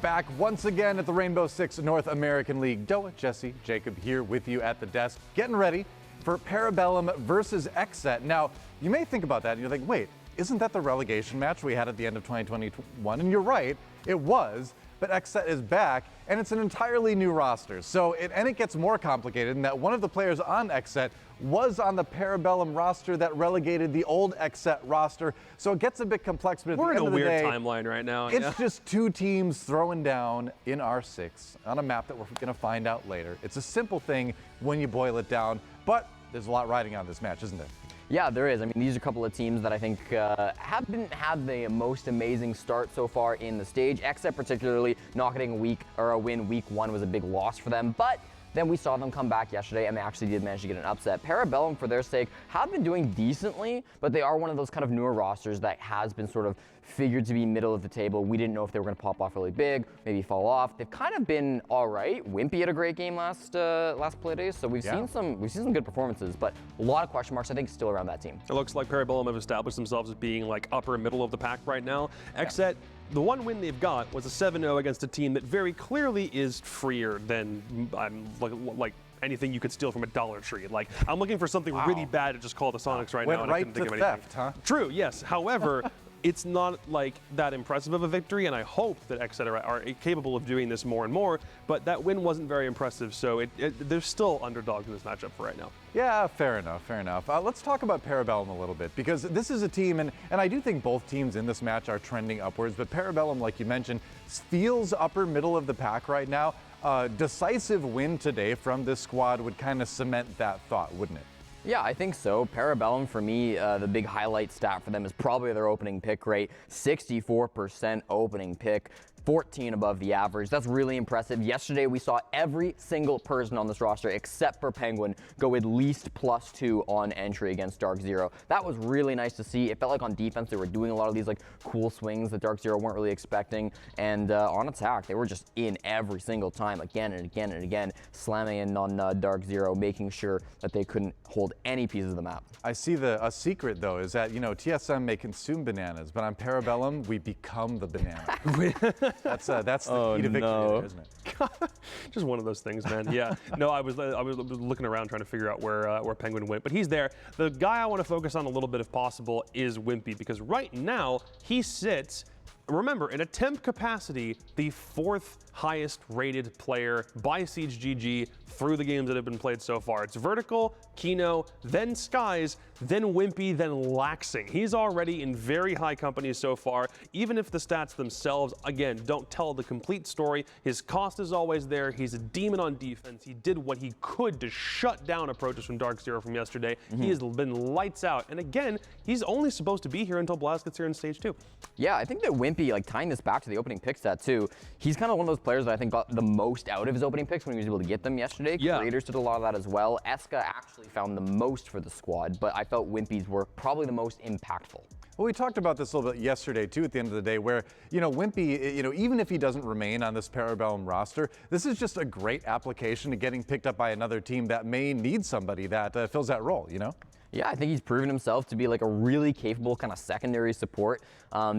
back once again at the Rainbow Six North American League. Doa, Jesse, Jacob here with you at the desk, getting ready for Parabellum versus XSET. Now, you may think about that and you're like, wait, isn't that the relegation match we had at the end of 2021? And you're right, it was, but XSET is back and it's an entirely new roster. So it gets more complicated in that one of the players on XSET was on the Parabellum roster that relegated the old XSET roster. So it gets a bit complex, but at the end of the day, we're in a weird timeline right now. It's just two teams throwing down in R6 on a map that we're going to find out later. It's a simple thing when you boil it down, but there's a lot riding on this match, isn't there? Yeah, there is. I mean, these are a couple of teams that I think haven't had the most amazing start so far in the stage. XSET particularly not getting a win week one was a big loss for them, but then we saw them come back yesterday, and they actually did manage to get an upset. Parabellum, for their sake, have been doing decently, but they are one of those kind of newer rosters that has been sort of figured to be middle of the table. We didn't know if they were going to pop off really big, maybe fall off. They've kind of been all right. Wimpy had a great game last Playday, so we've seen some good performances, but a lot of question marks, I think, still around that team. It looks like Parabellum have established themselves as being like upper middle of the pack right now. XSET, the one win they've got was a 7-0 against a team that very clearly is freer than like anything you could steal from a Dollar Tree. Like, I'm looking for something really bad to just call the Sonics right now. Went right to theft, huh? True, yes. However, it's not like that impressive of a victory, and I hope that XSET are capable of doing this more and more, but that win wasn't very impressive, so they're still underdogs in this matchup for right now. Yeah, fair enough, fair enough. Let's talk about Parabellum a little bit, because this is a team, and I do think both teams in this match are trending upwards, but Parabellum, like you mentioned, feels upper middle of the pack right now. Decisive win today from this squad would kind of cement that thought, wouldn't it? Yeah, I think so. Parabellum, for me, the big highlight stat for them is probably their opening pick rate. 64% opening pick, 14 above the average. That's really impressive. Yesterday, we saw every single person on this roster, except for Penguin, go at least +2 on entry against Dark Zero. That was really nice to see. It felt like on defense, they were doing a lot of these like cool swings that Dark Zero weren't really expecting. And on attack, they were just in every single time, again and again and again, slamming in on Dark Zero, making sure that they couldn't hold any pieces of the map. I see a secret, though, is that, you know, TSM may consume bananas, but on Parabellum, we become the banana. That's the key to victory, there, isn't it? Just one of those things, man. Yeah. No, I was looking around trying to figure out where Penguin went, but he's there. The guy I want to focus on a little bit, if possible, is Wimpy, because right now he sits. Remember, in a temp capacity, the 4th highest rated player by Siege GG through the games that have been played so far. It's Vertical, Kino, then Skies, then Wimpy, then Laxing. He's already in very high company so far, even if the stats themselves, again, don't tell the complete story. His cost is always there. He's a demon on defense. He did what he could to shut down approaches from Dark Zero from yesterday. He has been lights out. And again, he's only supposed to be here until Blaz gets here in stage 2. Yeah, I think that Wimpy, like tying this back to the opening pick stat too, he's kind of one of those players that I think got the most out of his opening picks when he was able to get them yesterday. Yeah. Creators did a lot of that as well. Eska actually found the most for the squad, but I felt Wimpy's were probably the most impactful. Well, we talked about this a little bit yesterday, too, at the end of the day, where, you know, Wimpy, you know, even if he doesn't remain on this Parabellum roster, this is just a great application to getting picked up by another team that may need somebody that fills that role, you know? Yeah, I think he's proven himself to be like a really capable kind of secondary support.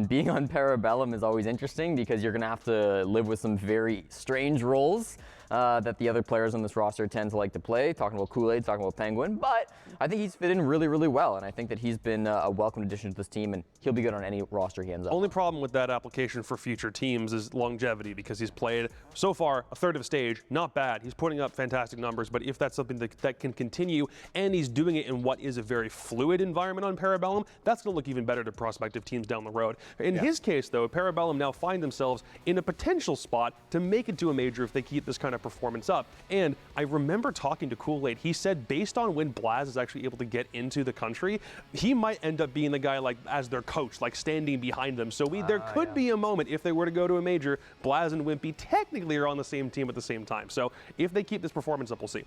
Being on Parabellum is always interesting because you're going to have to live with some very strange roles that the other players on this roster tend to like to play, talking about Kool-Aid, talking about Penguin, but I think he's fit in really, really well, and I think that he's been a welcome addition to this team, and he'll be good on any roster he ends up. Only problem with that application for future teams is longevity, because he's played so far a third of stage, not bad. He's putting up fantastic numbers, but if that's something that can continue, and he's doing it in what is a very fluid environment on Parabellum, that's going to look even better to prospective teams down the road. In his case, though, Parabellum now find themselves in a potential spot to make it to a major if they keep this kind of performance up. And I remember talking to Kool-Aid, he said based on when Blaz is actually able to get into the country, he might end up being the guy like as their coach, like standing behind them. So there could be a moment if they were to go to a major, Blaz and Wimpy technically are on the same team at the same time. So if they keep this performance up, we'll see.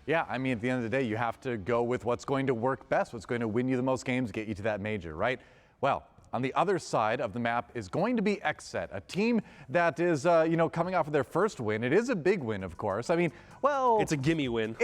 Yeah, I mean, at the end of the day, you have to go with what's going to work best, what's going to win you the most games, get you to that major, right? Well, on the other side of the map is going to be XSET, a team that is, you know, coming off of their first win. It is a big win, of course. I mean, well, it's a gimme win.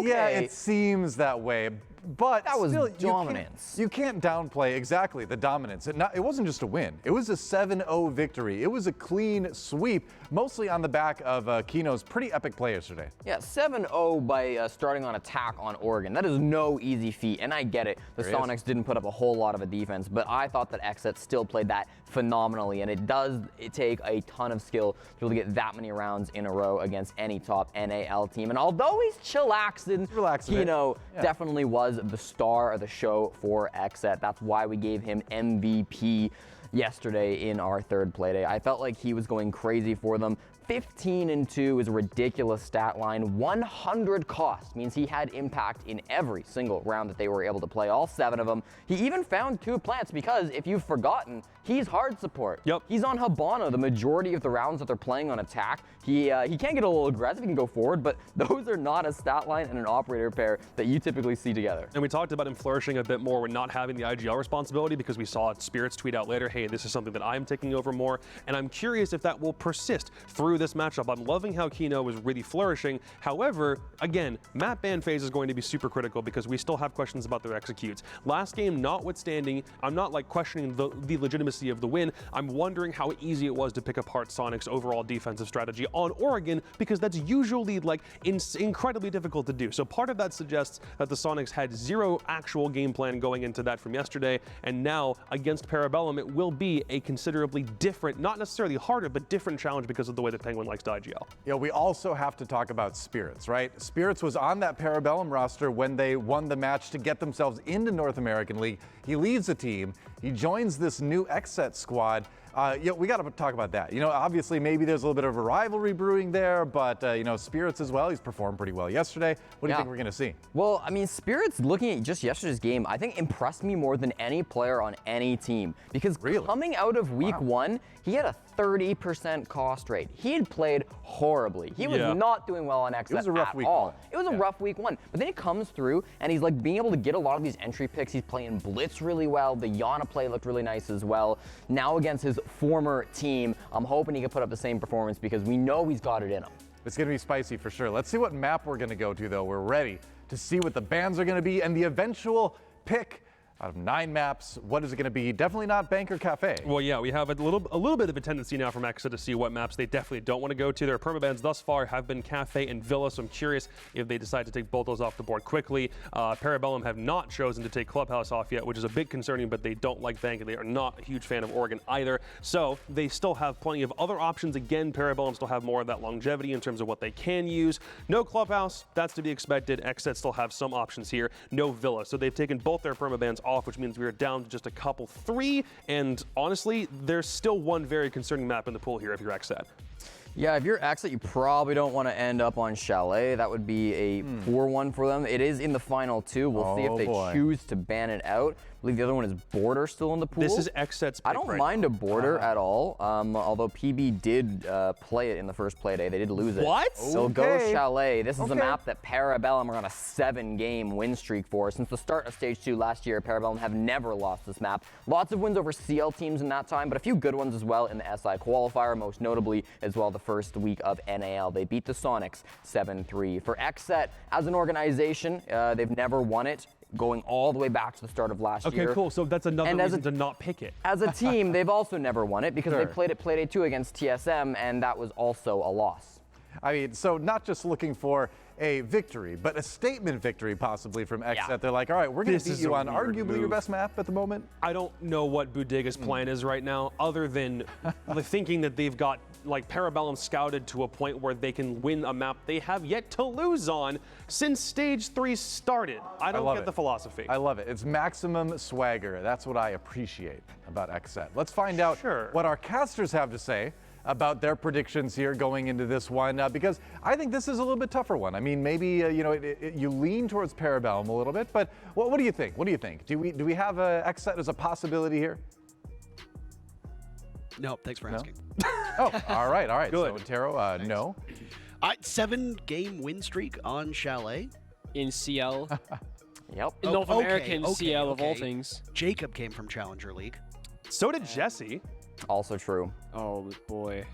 Yeah, it seems that way. But That was still, dominance. You can't downplay exactly the dominance. It wasn't just a win. It was a 7-0 victory. It was a clean sweep, mostly on the back of Keno's pretty epic play yesterday. Yeah, 7-0 by starting on attack on Oregon. That is no easy feat, and I get it. The Sonics didn't put up a whole lot of a defense, but I thought that XSET still played that phenomenally, and it take a ton of skill to be able to get that many rounds in a row against any top NAL team. And although he's chillaxing, Keno definitely was the star of the show for XSET. That's why we gave him MVP yesterday in our third Playday. I felt like he was going crazy for them. 15-2 is a ridiculous stat line. 100 cost means he had impact in every single round that they were able to play, all 7 of them. He even found 2 plants because, if you've forgotten, he's hard support. Yep. He's on Habano the majority of the rounds that they're playing on attack. He can get a little aggressive, he can go forward, but those are not a stat line and an operator pair that you typically see together. And we talked about him flourishing a bit more when not having the IGL responsibility, because we saw Spirits tweet out later, hey, this is something that I'm taking over more, and I'm curious if that will persist through this matchup. I'm loving how Keno was really flourishing. However, again, map ban phase is going to be super critical because we still have questions about their executes. Last game notwithstanding, I'm not like questioning the legitimacy of the win. I'm wondering how easy it was to pick apart Sonic's overall defensive strategy on Oregon, because that's usually like incredibly difficult to do. So part of that suggests that the Sonics had 0 actual game plan going into that from yesterday, and now against Parabellum it will be a considerably different, not necessarily harder, but different challenge because of the way that Penguin likes to IGL. Yeah, we also have to talk about Spirits, right? Spirits was on that Parabellum roster when they won the match to get themselves into North American League. He leaves the team. He joins this new XSET squad. We got to talk about that. Obviously maybe there's a little bit of a rivalry brewing there, but Spirits as well. He's performed pretty well yesterday. What do you think we're going to see? Well, I mean, Spirits, looking at just yesterday's game, I think impressed me more than any player on any team, because coming out of week 1, he had a 30% cost rate. He had played horribly. He was not doing well on XSET It was a rough at week all. 1. It was a rough week 1. But then he comes through and he's like being able to get a lot of these entry picks. He's playing Blitz really well. The Yana play looked really nice as well. Now against his former team, I'm hoping he can put up the same performance because we know he's got it in him. It's going to be spicy for sure. Let's see what map we're going to go to, though. We're ready to see what the bans are going to be and the eventual pick out of 9 maps. What is it going to be? Definitely not Banker Cafe. Well, yeah, we have a little bit of a tendency now from XSET to see what maps they definitely don't want to go to. Their permabans thus far have been Cafe and Villa, so I'm curious if they decide to take both those off the board quickly. Parabellum have not chosen to take Clubhouse off yet, which is a bit concerning, but they don't like Bank, and they are not a huge fan of Oregon either. So they still have plenty of other options. Again, Parabellum still have more of that longevity in terms of what they can use. No Clubhouse, that's to be expected. XSET still have some options here. No Villa, so they've taken both their permabans off, which means we are down to just a couple 3, and honestly, there's still one very concerning map in the pool here if you're XSET. Yeah, if you're XSET, you probably don't want to end up on Chalet. That would be a poor one for them. It is in the final 2. We'll see if they choose to ban it out. I believe the other one is Border still in the pool. This is XSET's pick. I don't mind a Border at all, although PB did play it in the first Playday. They did lose it. What? So go Chalet. This is a map that Parabellum are on a 7-game win streak for. Since the start of Stage 2 last year, Parabellum have never lost this map. Lots of wins over CL teams in that time, but a few good ones as well in the SI qualifier, most notably as well the first week of NAL. They beat the Sonics 7-3. For XSET, as an organization, they've never won it, going all the way back to the start of last year. Okay, cool. So that's another reason to not pick it. As a team, they've also never won it because they played at Playday 2 against TSM, and that was also a loss. I mean, so not just looking for a victory, but a statement victory possibly from XSET. They're like, all right, we're going to beat you on arguably your best map at the moment. I don't know what Bodega's plan is right now, other than thinking that they've got like Parabellum scouted to a point where they can win a map they have yet to lose on since Stage 3 started. I don't get the philosophy. I love it. It's maximum swagger. That's what I appreciate about XSET. Let's find out what our casters have to say about their predictions here going into this one, because I think this is a little bit tougher one. I mean, maybe you lean towards Parabellum a little bit, but what do you think? What do you think? Do we have XSET as a possibility here? No, thanks for asking. Oh, all right. Good. So Taro, no. 7-game win streak on Chalet. In CL. Yep. In North American CL of all things. Jacob came from Challenger League. So did Jesse. Also true. Oh boy.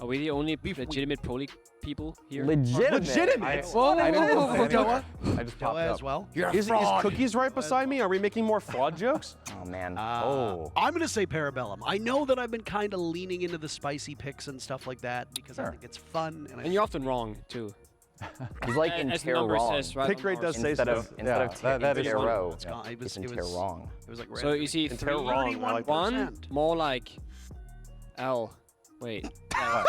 Are we the only legitimate pro league people here? Legitimate. I It's didn't say anything. Doa. I just popped Doa up. as well. Is Cookies right beside me? Are we making more fraud jokes? Oh man. Oh. I'm going to say Parabellum. I know that I've been kind of leaning into the spicy picks and stuff like that because I think it's fun. And you're often wrong too. He's like in As the tier number wrong. says, right Pick on rate ours. does say Instead so. of instead of that is tier fun. row. It's gone. It It's was, in it tier was, wrong. it was like So you see In tier 3, wrong, I like that. 1, more like L. Wait. Yeah.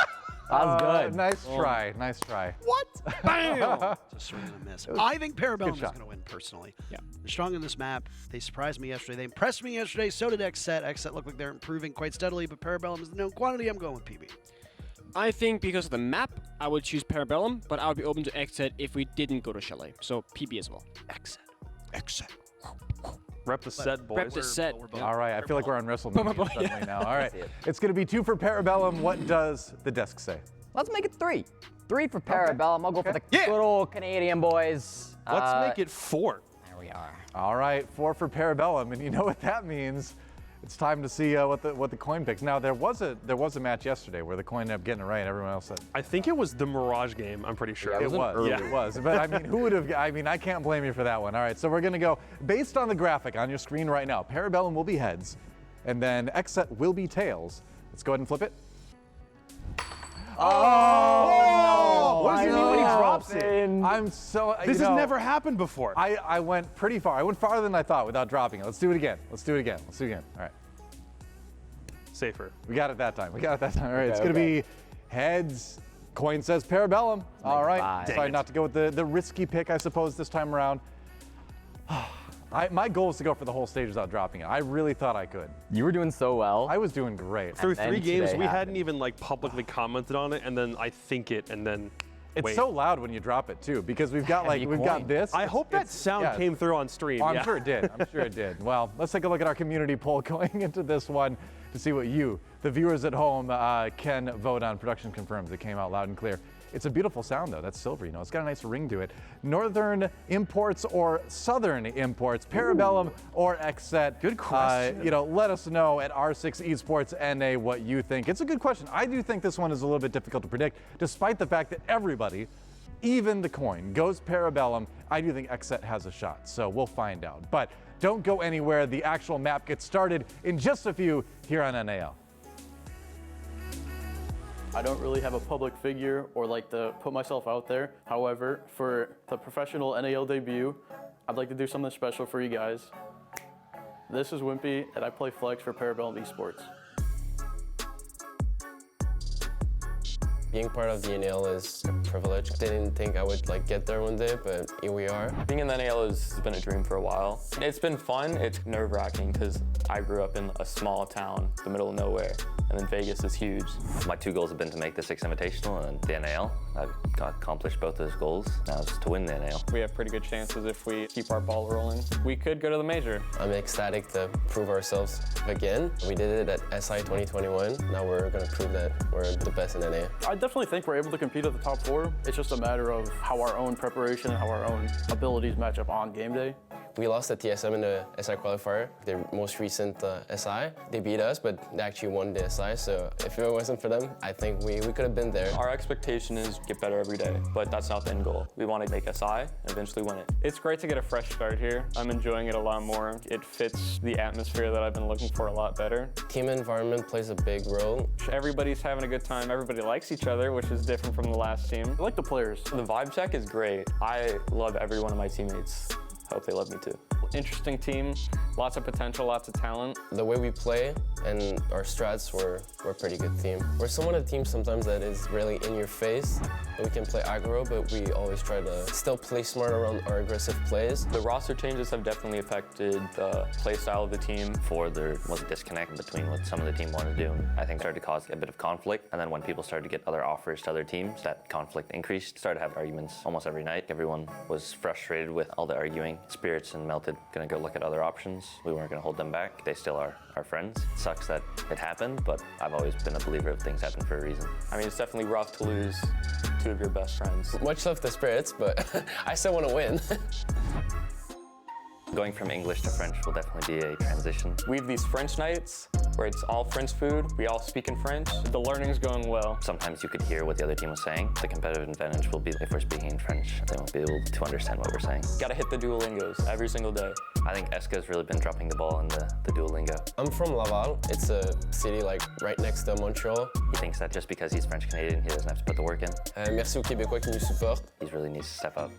That was good. Nice try. Nice try. What? Bam! It's a swing and a miss. I think Parabellum is shot. going to win personally. Yeah. They're strong in this map. They surprised me yesterday. They impressed me yesterday. So did XSET. XSET looked like they're improving quite steadily, but Parabellum is the known quantity. I'm going with PB. I think because of the map, I would choose Parabellum, but I would be open to XSET if we didn't go to Chalet. So PB as well. XSET. XSET. Rep the set, boys. Rep the set. We're both- All right, I feel like we're on WrestleMania suddenly now. All right, See it. it's going to be 2 for Parabellum. What does the desk say? Let's make it 3. 3 for Parabellum. I'll go for the Yeah. good old Canadian boys. Let's make it 4. There we are. All right, 4 for Parabellum, and you know what that means. It's time to see what the coin picks. Now there was a match yesterday where the coin ended up getting it right, and everyone else said I think it was the Mirage game, I'm pretty sure. Yeah, it was. Yeah. It was. But I mean, who would have? I mean, I can't blame you for that one. All right, so we're gonna go based on the graphic on your screen right now. Parabellum will be heads, and then XSET will be tails. Let's go ahead and flip it. Oh, no! What does he mean when he drops it? I'm so. This has never happened before. I went pretty far. I went farther than I thought without dropping it. Let's do it again. Let's do it again. Let's do it again. All right. Safer. We got it that time. We got it that time. All right, it's going to okay. be heads. Coin says Parabellum. All right. five. Decided not to go with the risky pick, I suppose, this time around. My goal is to go for the whole stage without dropping it. I really thought I could. You were doing so well. I was doing great. Through then 3 games, today we happened. hadn't even like publicly commented on it, and then I think it, and then It's wait. so loud when you drop it too, because we've got Heavy we've got coin. this. I It's- hope that it's- sound yeah. came through on stream. Oh, I'm yeah. sure it did. I'm sure it did. Well, let's take a look at our community poll going into this one to see what you, the viewers at home, can vote on. Production confirms it came out loud and clear. It's a beautiful sound, though. That's silver, you know. It's got a nice ring to it. Northern imports or Southern imports, Parabellum or XSET? Good question. You know, let us know at R6 Esports NA what you think. It's a good question. I do think this one is a little bit difficult to predict, despite the fact that everybody, even the coin, goes Parabellum. I do think XSET has a shot, so we'll find out. But don't go anywhere. The actual map gets started in just a few here on NAL. I don't really have a public figure or like to put myself out there. However, for the professional NAL debut, I'd like to do something special for you guys. This is Wimpy, and I play Flex for Parabellum Esports. Being part of the NAL is a privilege. Didn't think I would get there one day, but here we are. Being in the NAL has been a dream for a while. It's been fun. It's nerve-wracking because I grew up in a small town, the middle of nowhere, and then Vegas is huge. My 2 goals have been to make the 6 Invitational and the NAL. I've accomplished both those goals. Now it's to win the NAL. We have pretty good chances if we keep our ball rolling. We could go to the major. I'm ecstatic to prove ourselves again. We did it at SI 2021. Now we're gonna prove that we're the best in NA. I definitely think we're able to compete at the top 4. It's just a matter of how our own preparation and how our own abilities match up on game day. We lost the TSM in the SI qualifier, their most recent SI. They beat us, but they actually won the SI, so if it wasn't for them, I think we could have been there. Our expectation is get better every day, but that's not the end goal. We want to make SI and eventually win it. It's great to get a fresh start here. I'm enjoying it a lot more. It fits the atmosphere that I've been looking for a lot better. Team environment plays a big role. Everybody's having a good time. Everybody likes each other, which is different from the last team. I like the players. The vibe check is great. I love every one of my teammates. Hope they love me too. Interesting team, lots of potential, lots of talent. The way we play and our strats were a pretty good team. We're somewhat a team sometimes that is really in your face. We can play aggro, but we always try to still play smart around our aggressive plays. The roster changes have definitely affected the play style of the team. Before there was a disconnect between what some of the team wanted to do, and I think started to cause a bit of conflict. And then when people started to get other offers to other teams, that conflict increased. Started to have arguments almost every night. Everyone was frustrated with all the arguing. Spirits and melted. Gonna go look at other options. We weren't gonna hold them back. They still are our friends. It sucks that it happened, but I've always been a believer of things happen for a reason. I mean, it's definitely rough to lose 2 of your best friends. Much love to Spirits, but I still want to win. Going from English to French will definitely be a transition. We have these French nights where it's all French food, we all speak in French. The learning's going well. Sometimes you could hear what the other team was saying. The competitive advantage will be if we're speaking in French, they won't be able to understand what we're saying. Gotta hit the Duolingos every single day. I think Eska's really been dropping the ball in the Duolingo. I'm from Laval. It's a city like right next to Montreal. He thinks that just because he's French-Canadian, he doesn't have to put the work in. Merci aux Québécois qui nous supportent. He really needs to step up.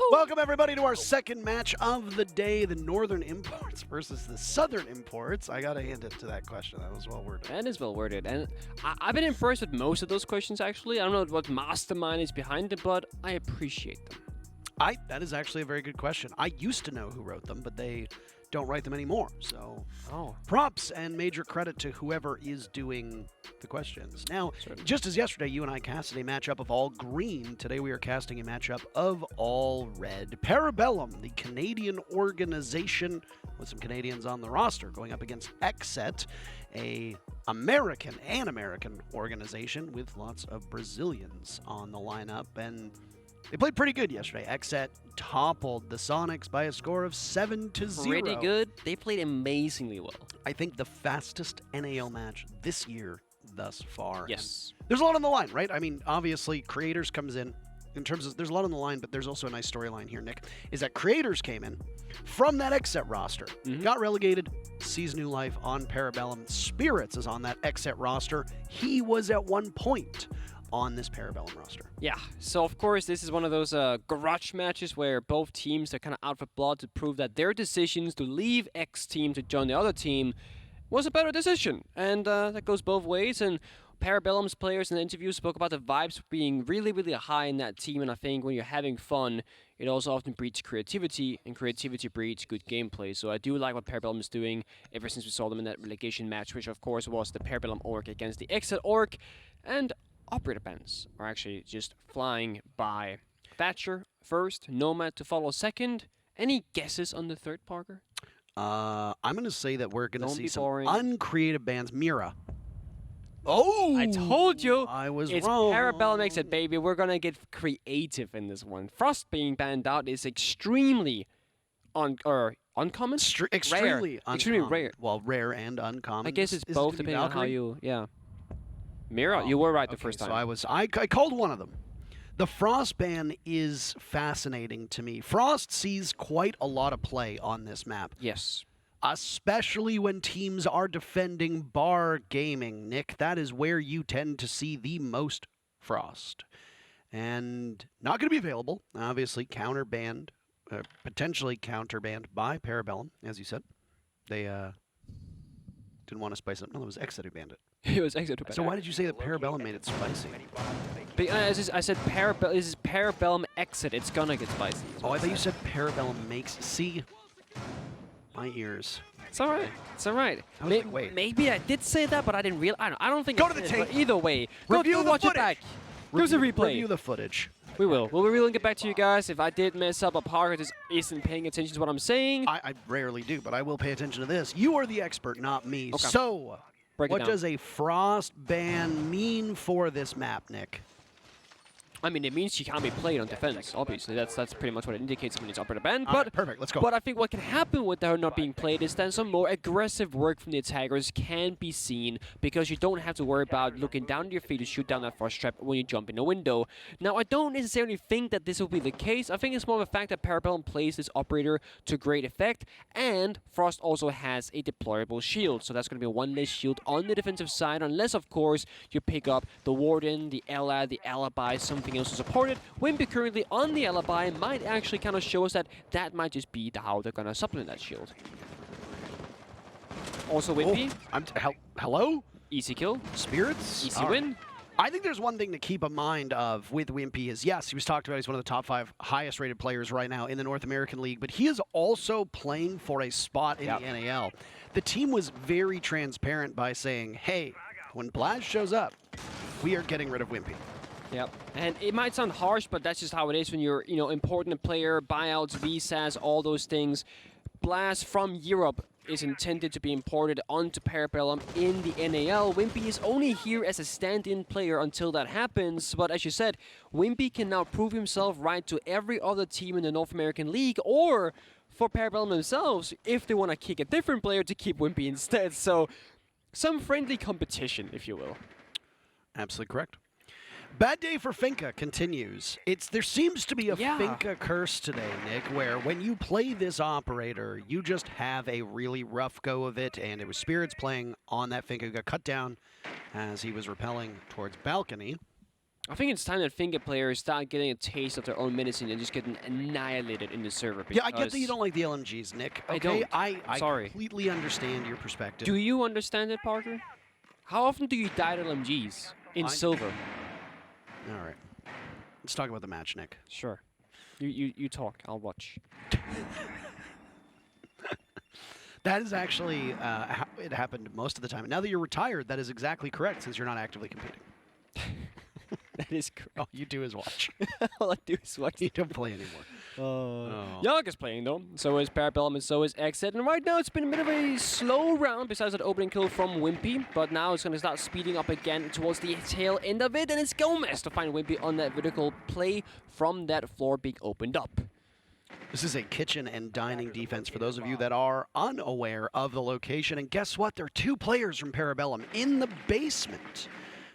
Welcome, everybody, to our second match of the day, the Northern Imports versus the Southern Imports. I got to hand it to that question. That was well worded. That is well worded. And I've been impressed with most of those questions, actually. I don't know what mastermind is behind it, but I appreciate them. That is actually a very good question. I used to know who wrote them, but they don't write them anymore. So props and major credit to whoever is doing the questions. Now, just as yesterday, you and I casted a matchup of all green, today we are casting a matchup of all red. Parabellum, the Canadian organization with some Canadians on the roster, going up against XSET, an American organization with lots of Brazilians on the lineup. And they played pretty good yesterday. XSET toppled the Sonics by a score of 7-0. Pretty good. They played amazingly well. I think the fastest NAL match this year thus far. Yes. And there's a lot on the line, right? I mean, obviously, Creators comes in terms of, there's a lot on the line, but there's also a nice storyline here, Nick, is that Creators came in from that XSET roster, got relegated, sees new life on Parabellum. Spirits is on that XSET roster. He was at one point on this Parabellum roster. Yeah, so of course this is one of those garage matches where both teams are kind of out for blood to prove that their decisions to leave X team to join the other team was a better decision. And that goes both ways. And Parabellum's players in the interview spoke about the vibes being really, really high in that team. And I think when you're having fun, it also often breeds creativity, and creativity breeds good gameplay. So I do like what Parabellum is doing ever since we saw them in that relegation match, which of course was the Parabellum org against the XSET org. And operator bands are actually just flying by. Thatcher first, Nomad to follow second. Any guesses on the third, Parker? I'm going to say that we're going to see some boring. uncreative bands. Mira. Oh! I told you! I was it's wrong. Parabellum makes it, baby. We're going to get creative in this one. Frost being banned out is extremely uncommon? Extremely rare. Extremely rare. Well, rare and uncommon. I guess it's Is both, it gonna be depending on how Valkyrie? you... Yeah. Mira, you were right the first time. So I called one of them. The Frost ban is fascinating to me. Frost sees quite a lot of play on this map. Yes. Especially when teams are defending bar gaming, Nick. That is where you tend to see the most Frost. And not going to be available, obviously, counter-banned, potentially counter-banned by Parabellum, as you said. They didn't want to spice it up. No, it was XSET who banned it. It was XSET who banned it. So why did you say that Parabellum made it spicy? Because I said this is Parabellum XSET. It's gonna get spicy. Oh, I thought you said Parabellum makes... See? My ears. It's all right. It's all right. I was like, wait. Maybe I did say that, but I didn't realize. I don't think Go I to the did, tape. but either way, Review go the watch it footage. back. Here's a replay. Review the footage. We will. We will get back to you guys. If I did mess up, Parker just isn't paying attention to what I'm saying. I rarely do, but I will pay attention to this. You are the expert, not me. Okay. So, Break it what down. does a Frost ban mean for this map, Nick? I mean, it means she can't be played on defense. Obviously, that's pretty much what it indicates when it's operator banned. All right, perfect. Let's go. But I think what can happen with her not being played is that some more aggressive work from the attackers can be seen, because you don't have to worry about looking down at your feet to shoot down that frost trap when you jump in a window. Now, I don't necessarily think that this will be the case. I think it's more of a fact that Parabellum plays this operator to great effect, and Frost also has a deployable shield, so that's going to be a one less shield on the defensive side, unless, of course, you pick up the Warden, the Ella, the Alibi, something else to support it. Wimpy currently on the Alibi might actually kind of show us that that might just be how they're going to supplement that shield. Also Wimpy, hello? easy kill, Spirits? easy All win. right. I think there's one thing to keep in mind of with Wimpy is, yes, he was talked about, he's one of the top 5 highest rated players right now in the North American League, but he is also playing for a spot in the NAL. The team was very transparent by saying, hey, when Blaz shows up, we are getting rid of Wimpy. Yep, and it might sound harsh, but that's just how it is when you're, important player, buyouts, visas, all those things. Blast from Europe is intended to be imported onto Parabellum in the NAL. Wimpy is only here as a stand-in player until that happens, but as you said, Wimpy can now prove himself right to every other team in the North American League, or for Parabellum themselves, if they want to kick a different player to keep Wimpy instead. So, some friendly competition, if you will. Absolutely correct. Bad day for Finca continues. There seems to be a Finca curse today, Nick, where when you play this operator, you just have a really rough go of it, and it was Spirits playing on that Finca, who got cut down as he was rappelling towards balcony. I think it's time that Finca players start getting a taste of their own medicine and just getting annihilated in the server. Yeah, I get that you don't like the LMGs, Nick. Okay? I don't. I sorry. completely understand your perspective. Do you understand it, Parker? How often do you die to LMGs in silver? All right. Let's talk about the match, Nick. Sure. You talk. I'll watch. That is actually how it happened most of the time. Now that you're retired, that is exactly correct, since you're not actively competing. That is correct. All you do is watch. All I do is watch. You don't play anymore. Yogg is playing, though. So is Parabellum, and so is XSET. And right now, it's been a bit of a slow round, besides that opening kill from Wimpy. But now it's going to start speeding up again towards the tail end of it. And it's Gomez to find Wimpy on that vertical play from that floor being opened up. This is a kitchen and dining defense for those of you that are unaware of the location. And guess what? There are 2 players from Parabellum in the basement.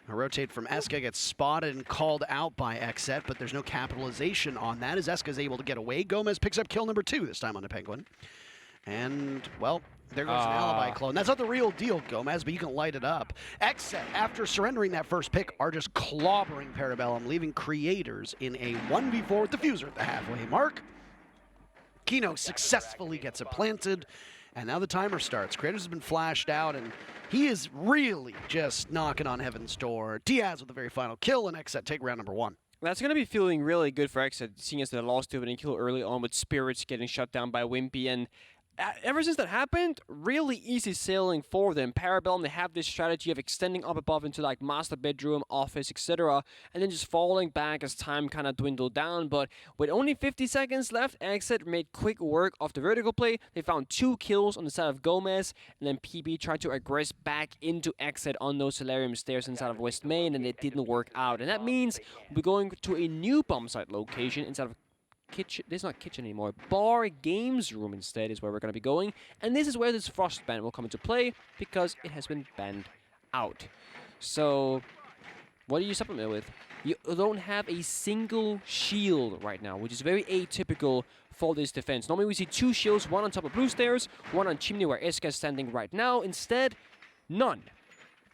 A rotate from Eska gets spotted and called out by XSET, but there's no capitalization on that as Eska's able to get away. Gomez picks up kill number 2, this time on the Penguin. And, well, there goes an alibi clone. That's not the real deal, Gomez, but you can light it up. XSET, after surrendering that first pick, are just clobbering Parabellum, leaving creators in a 1v4 with Diffuser at the halfway mark. Kino successfully gets it planted, and now the timer starts. Creators has been flashed out, and he is really just knocking on heaven's door. Diaz with the very final kill, and XSET take round number 1. That's going to be feeling really good for XSET, seeing as they lost the opening kill early on with Spirits getting shut down by Wimpy. And ever since that happened, really easy sailing for them. Parabellum, they have this strategy of extending up above into like master bedroom, office, etc. and then just falling back as time kind of dwindled down. But with only 50 seconds left, XSET made quick work of the vertical play. They found 2 kills on the side of Gomez, and then PB tried to aggress back into XSET on those Solarium stairs inside of West Main, and it didn't work out. And that means we're going to a new bomb site location inside of kitchen. This is not kitchen anymore. Bar games room instead is where we're going to be going. And this is where this frost ban will come into play because it has been banned out. So, what do you supplement with? You don't have a single shield right now, which is very atypical for this defense. Normally we see 2 shields, one on top of blue stairs, one on chimney where Eska is standing right now. Instead, none.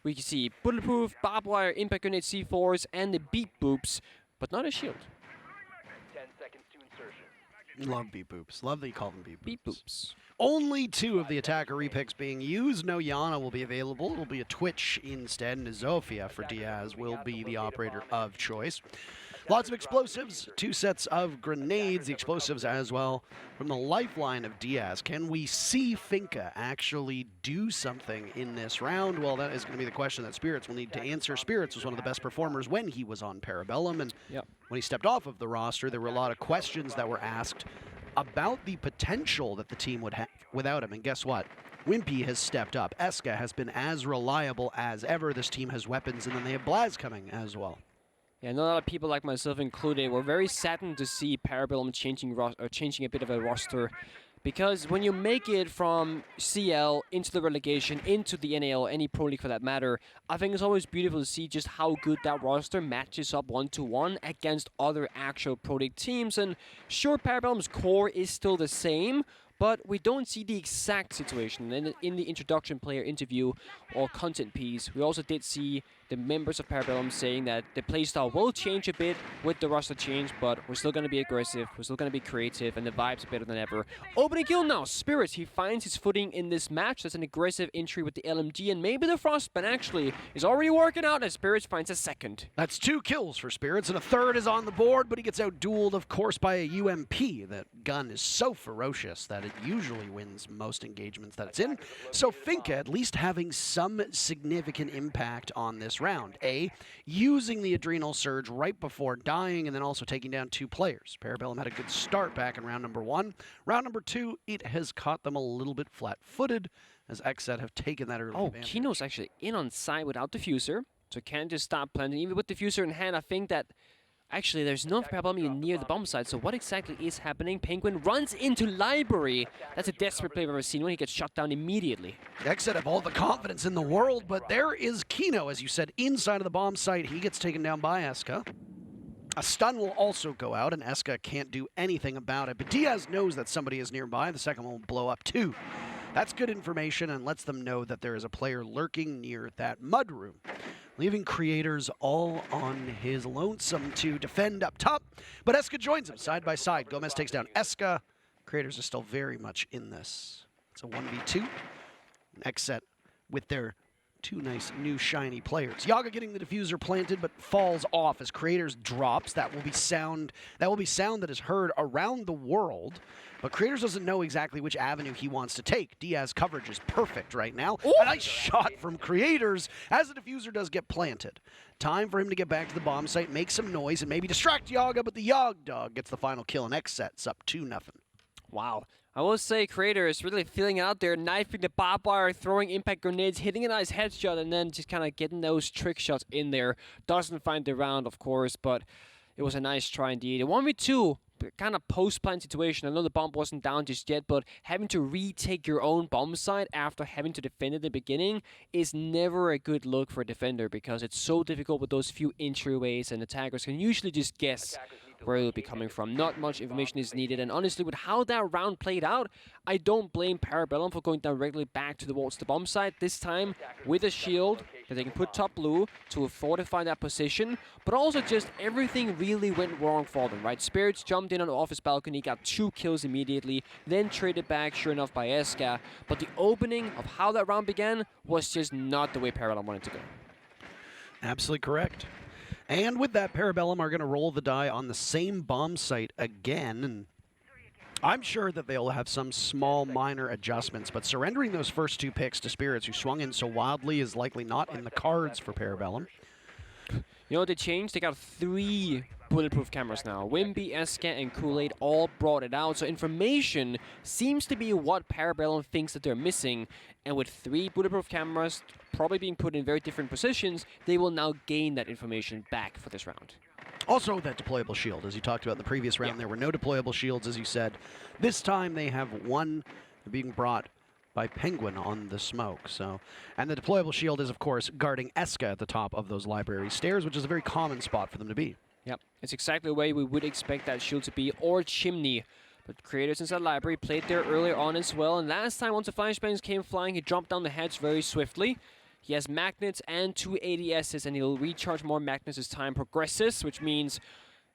We can see bulletproof, barbed wire, impact grenade C4s, and the beep boops, but not a shield. Love beep boops. Love that you call them beep boops. Beep boops. Only 2 of the attacker repicks being used. No Yana will be available. It'll be a Twitch instead, and Zofia for Diaz will be the operator of choice. Lots of explosives, 2 sets of grenades, the explosives as well from the lifeline of Diaz. Can we see Finca actually do something in this round? Well, that is going to be the question that Spirits will need to answer. Spirits was one of the best performers when he was on Parabellum, and when he stepped off of the roster, there were a lot of questions that were asked about the potential that the team would have without him. And guess what? Wimpy has stepped up. Eska has been as reliable as ever. This team has weapons, and then they have Blaz coming as well. Yeah, a lot of people like myself included were very saddened to see Parabellum changing a bit of a roster, because when you make it from CL into the relegation, into the NAL, any pro league for that matter, I think it's always beautiful to see just how good that roster matches up 1-to-1 against other actual pro league teams. And sure, Parabellum's core is still the same, but we don't see the exact situation. And in the introduction player interview or content piece, we also did see the members of Parabellum saying that the playstyle will change a bit with the roster change, but we're still going to be aggressive, we're still going to be creative, and the vibes are better than ever. Opening kill now, Spirits, he finds his footing in this match. That's an aggressive entry with the LMG, and maybe the Frostban actually is already working out as Spirits finds a second. That's 2 kills for Spirits, and a third is on the board, but he gets out-dueled, of course, by a UMP. That gun is so ferocious that it usually wins most engagements that it's in. So Finca at least having some significant impact on this this round. A, using the adrenal surge right before dying and then also taking down 2 players. Parabellum had a good start back in round number 1. Round number 2, it has caught them a little bit flat-footed as XSET have taken that early advantage. Kino's actually in on side without diffuser, so can't just stop planting. Even with diffuser in hand, I think that actually there's no Parabellum even near the bomb site. So what exactly is happening? Penguin runs into library. That's a desperate play I've ever seen when he gets shut down immediately. XSET have all the confidence in the world, but there is Kino, as you said, inside of the bomb site. He gets taken down by Eska. A stun will also go out, and Eska can't do anything about it. But Diaz knows that somebody is nearby. The second one will blow up too. That's good information and lets them know that there is a player lurking near that mud room, leaving Creators all on his lonesome to defend up top. But Eska joins him side by side. Gomez takes down Eska. Creators are still very much in this. It's a 1v2. XSET with their 2 nice new shiny players. Yaga getting the diffuser planted but falls off as Creators drops. That will be sound that is heard around the world. But Creators doesn't know exactly which avenue he wants to take. Diaz coverage is perfect right now. Ooh. A nice shot from Creators as the diffuser does get planted. Time for him to get back to the bomb site, make some noise, and maybe distract Yaga, but the Yog Dog gets the final kill, and XSET's up 2-0. Wow. I will say Creator is really feeling it out there, knifing the barbed wire, throwing impact grenades, hitting a nice headshot, and then just kind of getting those trick shots in there. Doesn't find the round, of course, but it was a nice try indeed. A 1v2, kind of post-plant situation. I know the bomb wasn't down just yet, but having to retake your own bomb site after having to defend at the beginning is never a good look for a defender because it's so difficult with those few entryways, and attackers can usually just guess where it'll be coming from. Not much information is needed, and honestly, with how that round played out, I don't blame Parabellum for going directly back towards the bomb site, this time with a shield that they can put top blue to fortify that position, but also just everything really went wrong for them, right? Spirits jumped in on the office balcony, got 2 kills immediately, then traded back, sure enough, by Eska, but the opening of how that round began was just not the way Parabellum wanted to go. Absolutely correct. And with that, Parabellum are going to roll the die on the same bomb site again. And I'm sure that they'll have some small, minor adjustments, but surrendering those first 2 picks to Spirits, who swung in so wildly, is likely not in the cards for Parabellum. You know what they changed? They got 3 bulletproof cameras now. Wimpy, Eska, and Kool-Aid all brought it out. So information seems to be what Parabellum thinks that they're missing. And with 3 bulletproof cameras probably being put in very different positions, they will now gain that information back for this round. Also, that deployable shield, as you talked about in the previous round, there were no deployable shields, as you said. This time they have 1 being brought by Penguin on the smoke. So, and the deployable shield is, of course, guarding Eska at the top of those library stairs, which is a very common spot for them to be. Yep, it's exactly the way we would expect that shield to be, or chimney. But Creators inside library played there earlier on as well, and last time once the flashbangs came flying, he jumped down the hatch very swiftly. He has magnets and 2 ADSs, and he'll recharge more magnets as time progresses, which means,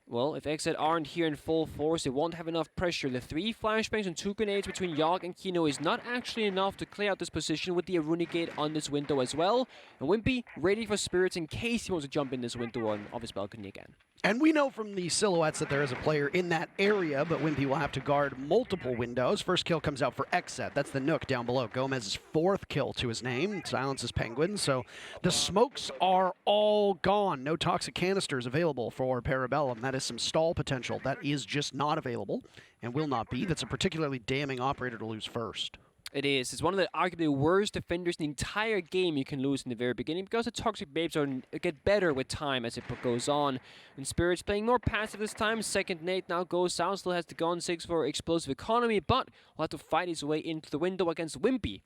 well, if XSET aren't here in full force, they won't have enough pressure. The 3 flashbangs and 2 grenades between Yogg and Kino is not actually enough to clear out this position with the Arunigate on this window as well. And Wimpy ready for Spirits in case he wants to jump in this window on office balcony again. And we know from the silhouettes that there is a player in that area, but Wimpy will have to guard multiple windows. First kill comes out for XSET. That's the Nook down below. Gomez's 4th kill to his name. Silences Penguin. So the smokes are all gone. No toxic canisters available for Parabellum. That is some stall potential. That is just not available and will not be. That's a particularly damning operator to lose first. It is. It's one of the arguably worst defenders in the entire game you can lose in the very beginning because the toxic babes get better with time as it goes on. And Spirit's playing more passive this time. Second nade now goes out. Still has the gun 6 for explosive economy, but will have to fight his way into the window against Wimpy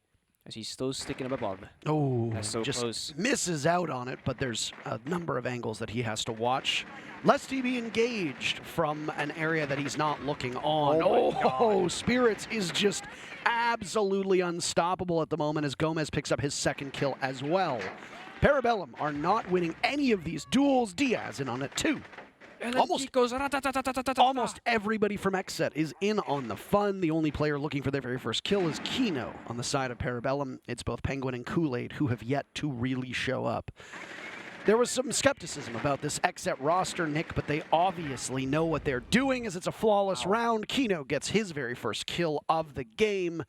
as he's still sticking up above. Oh, that's so just close. Misses out on it, but there's a number of angles that he has to watch. Lest he be engaged from an area that he's not looking on. Oh, Spirits is just absolutely unstoppable at the moment as Gomez picks up his 2nd kill as well. Parabellum are not winning any of these duels. Diaz in on it too. And then he goes, Almost everybody from XSET is in on the fun. The only player looking for their very first kill is Kino on the side of Parabellum. It's both Penguin and Kool-Aid who have yet to really show up. There was some skepticism about this XSET roster, Nick, but they obviously know what they're doing as it's a flawless round. Kino gets his very first kill of the game,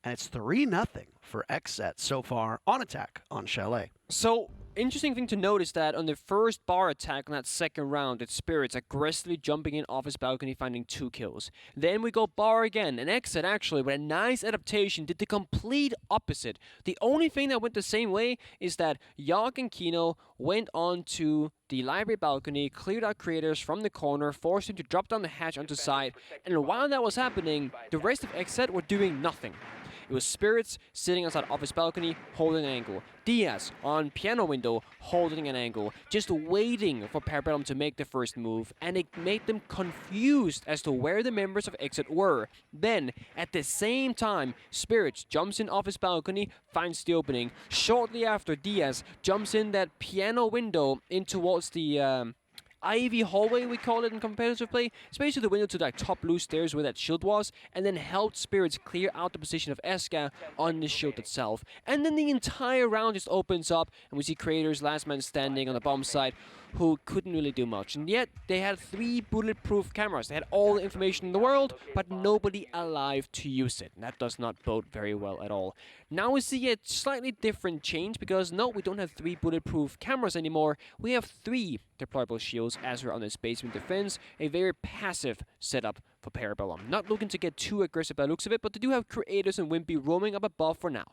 and it's 3-0 for XSET so far on attack on Chalet. So interesting thing to note is that on the first bar attack on that second round, it's Spirits aggressively jumping in off his balcony, finding 2 kills. Then we go bar again, and XSET actually, with a nice adaptation, did the complete opposite. The only thing that went the same way is that Yogg and Kino went on to the library balcony, cleared out creators from the corner, forced him to drop down the hatch onto side, and while that was happening, the rest of XSET were doing nothing. It was Spirits sitting outside office balcony, holding an angle. Diaz on piano window, holding an angle, just waiting for Parabellum to make the first move, and it made them confused as to where the members of XSET were. Then, at the same time, Spirits jumps in office balcony, finds the opening. Shortly after, Diaz jumps in that piano window in towards the Ivy hallway, we call it in competitive play. It's basically the window to the top blue stairs where that shield was, and then helped Spirits clear out the position of Eska on the shield itself. And then the entire round just opens up, and we see Creators, last man standing on the bomb side, who couldn't really do much. And yet, they had 3 bulletproof cameras. They had all the information in the world, but nobody alive to use it. And that does not bode very well at all. Now we see a slightly different change, because no, we don't have 3 bulletproof cameras anymore. We have 3 deployable shields as we're on this basement defense. A very passive setup for Parabellum. Not looking to get too aggressive by the looks of it, but they do have Creators and Wimpy roaming up above for now.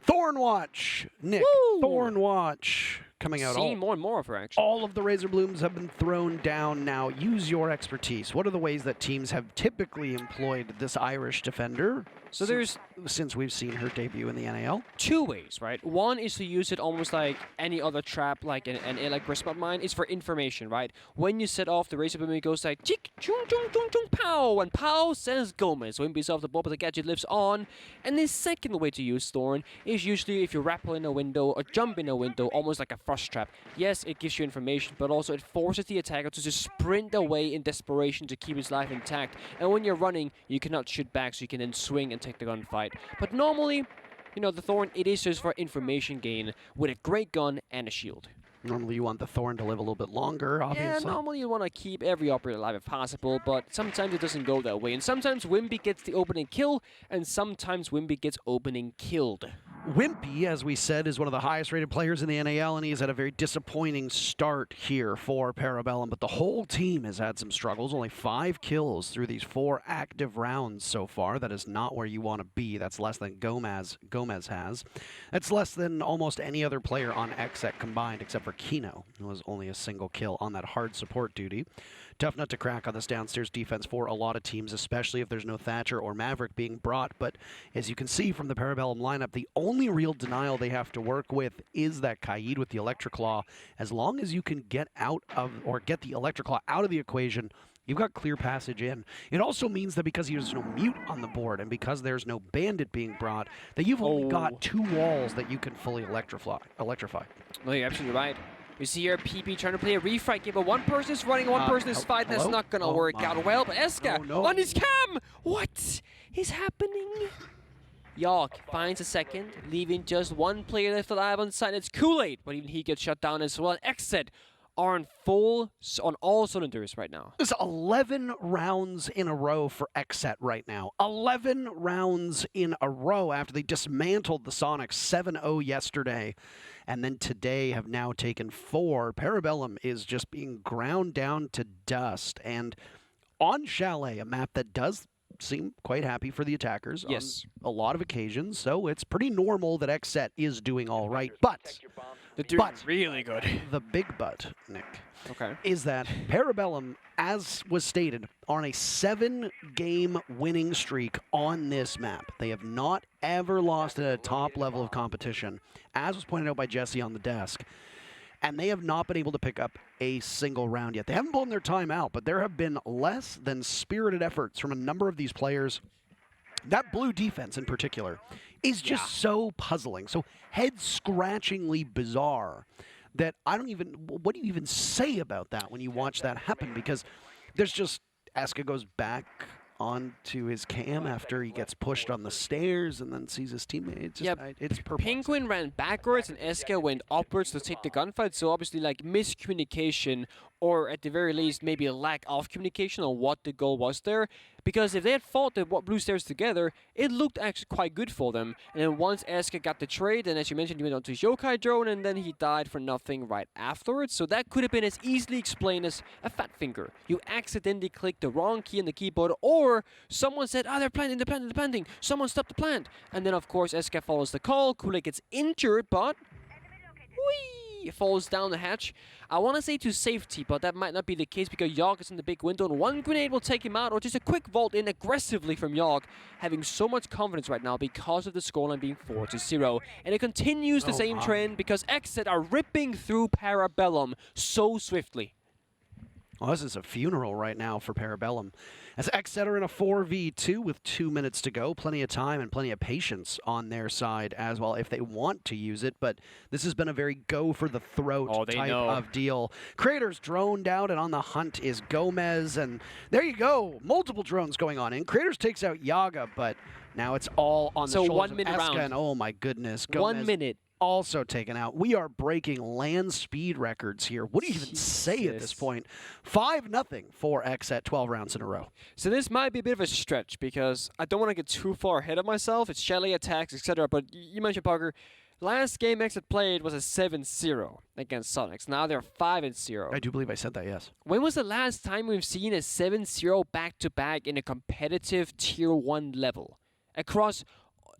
Thornwatch, Nick. Woo! Thornwatch coming out. Seeing more and more of her, actually. All of the Razor Blooms have been thrown down now. Use your expertise. What are the ways that teams have typically employed this Irish defender? So since we've seen her debut in the NAL. 2 ways, right? One is to use it almost like any other trap, like an like Grisp mine. It's for information, right? When you set off, the Razor Bloom, it goes like chick, chung, chung, chung, chung, pow, and pow says Gomez. Wimpy's off the board, but the gadget lives on. And the second way to use Thorn is usually if you rappel in a window or jump in a window, almost like a frost trap. Yes, it gives you information, but also it forces the attacker to just sprint away in desperation to keep his life intact. And when you're running, you cannot shoot back, so you can then swing and take the gunfight. But normally, you know, the Thorn, it is just for information gain with a great gun and a shield. Normally you want the Thorn to live a little bit longer, obviously. Yeah, normally you want to keep every operator alive if possible, but sometimes it doesn't go that way. And sometimes Wimpy gets the opening kill, and sometimes Wimpy gets opening killed. Wimpy, as we said, is one of the highest rated players in the NAL, and he's had a very disappointing start here for Parabellum, but the whole team has had some struggles. Only 5 kills through these 4 active rounds so far. That is not where you want to be. That's less than Gomez has. That's less than almost any other player on XSET combined, except for Kino, who was only a single kill on that hard support duty. Tough nut to crack on this downstairs defense for a lot of teams, especially if there's no Thatcher or Maverick being brought. But as you can see from the Parabellum lineup, the only real denial they have to work with is that Kaid with the Electroclaw. As long as you can get out of, or get the Electroclaw out of the equation, you've got clear passage in. It also means that because there's no mute on the board and because there's no bandit being brought, that you've only got 2 walls that you can fully electrify. No, you're absolutely right. We see here PP trying to play a refight game, but one person is running, one person is fighting. That's not going to work out well. But Eska on his cam! What is happening? Yogg finds a second, leaving just 1 player left alive on site. It's Kool-Aid, but even he gets shut down as well. XSET are on all cylinders right now. There's 11 rounds in a row for XSET right now. 11 rounds in a row after they dismantled the Sonics 7-0 yesterday. And then today have now taken 4. Parabellum is just being ground down to dust. And on Chalet, a map that does seem quite happy for the attackers on a lot of occasions. So it's pretty normal that XSET is doing all right. But they're doing really good. The big but, Nick, is that Parabellum, as was stated, are on a 7-game winning streak on this map. They have not ever lost at a top level of competition, as was pointed out by Jesse on the desk. And they have not been able to pick up a single round yet. They haven't blown their time out, but there have been less than spirited efforts from a number of these players. That blue defense in particular is just so puzzling, so head-scratchingly bizarre that I don't even, what do you even say about that when you watch that happen? Because there's just, Eska goes back onto his cam after he gets pushed on the stairs and then sees his teammate. It's perplexing. Penguin ran backwards and Eska went upwards to take the gunfight, so obviously like miscommunication or at the very least, maybe a lack of communication on what the goal was there. Because if they had fought the Blue Stairs together, it looked actually quite good for them. And then once Eska got the trade, and as you mentioned, he went on to Yokai Drone, and then he died for nothing right afterwards. So that could have been as easily explained as a fat finger. You accidentally clicked the wrong key on the keyboard, or someone said, they're planting. Someone stopped the plant. And then, of course, Eska follows the call. Kool-Aid gets injured, but falls down the hatch. I want to say to safety, but that might not be the case because Yogg is in the big window and one grenade will take him out, or just a quick vault in aggressively from Yogg, having so much confidence right now because of the scoreline being 4-0. And it continues the same trend because XSET are ripping through Parabellum so swiftly. Well, this is a funeral right now for Parabellum. As XSET are in a 4v2 with 2 minutes to go. Plenty of time and plenty of patience on their side as well if they want to use it. But this has been a very go-for-the-throat type of deal. Crater's droned out, and on the hunt is Gomez. And there you go. Multiple drones going on. And Craters takes out Yaga, but now it's all on the shoulders 1 minute of Eska. round. And oh, my goodness. Gomez 1 minute. Also taken out. We are breaking land speed records here. What do you even say at this point? 5-0 for XSET 12 rounds in a row. So this might be a bit of a stretch because I don't want to get too far ahead of myself. It's Chalet attacks, etc. But you mentioned, Parker, last game XSET played was a 7-0 against Sonics. Now they're 5-0. I do believe I said that, yes. When was the last time we've seen a 7-0 back-to-back in a competitive Tier 1 level? Across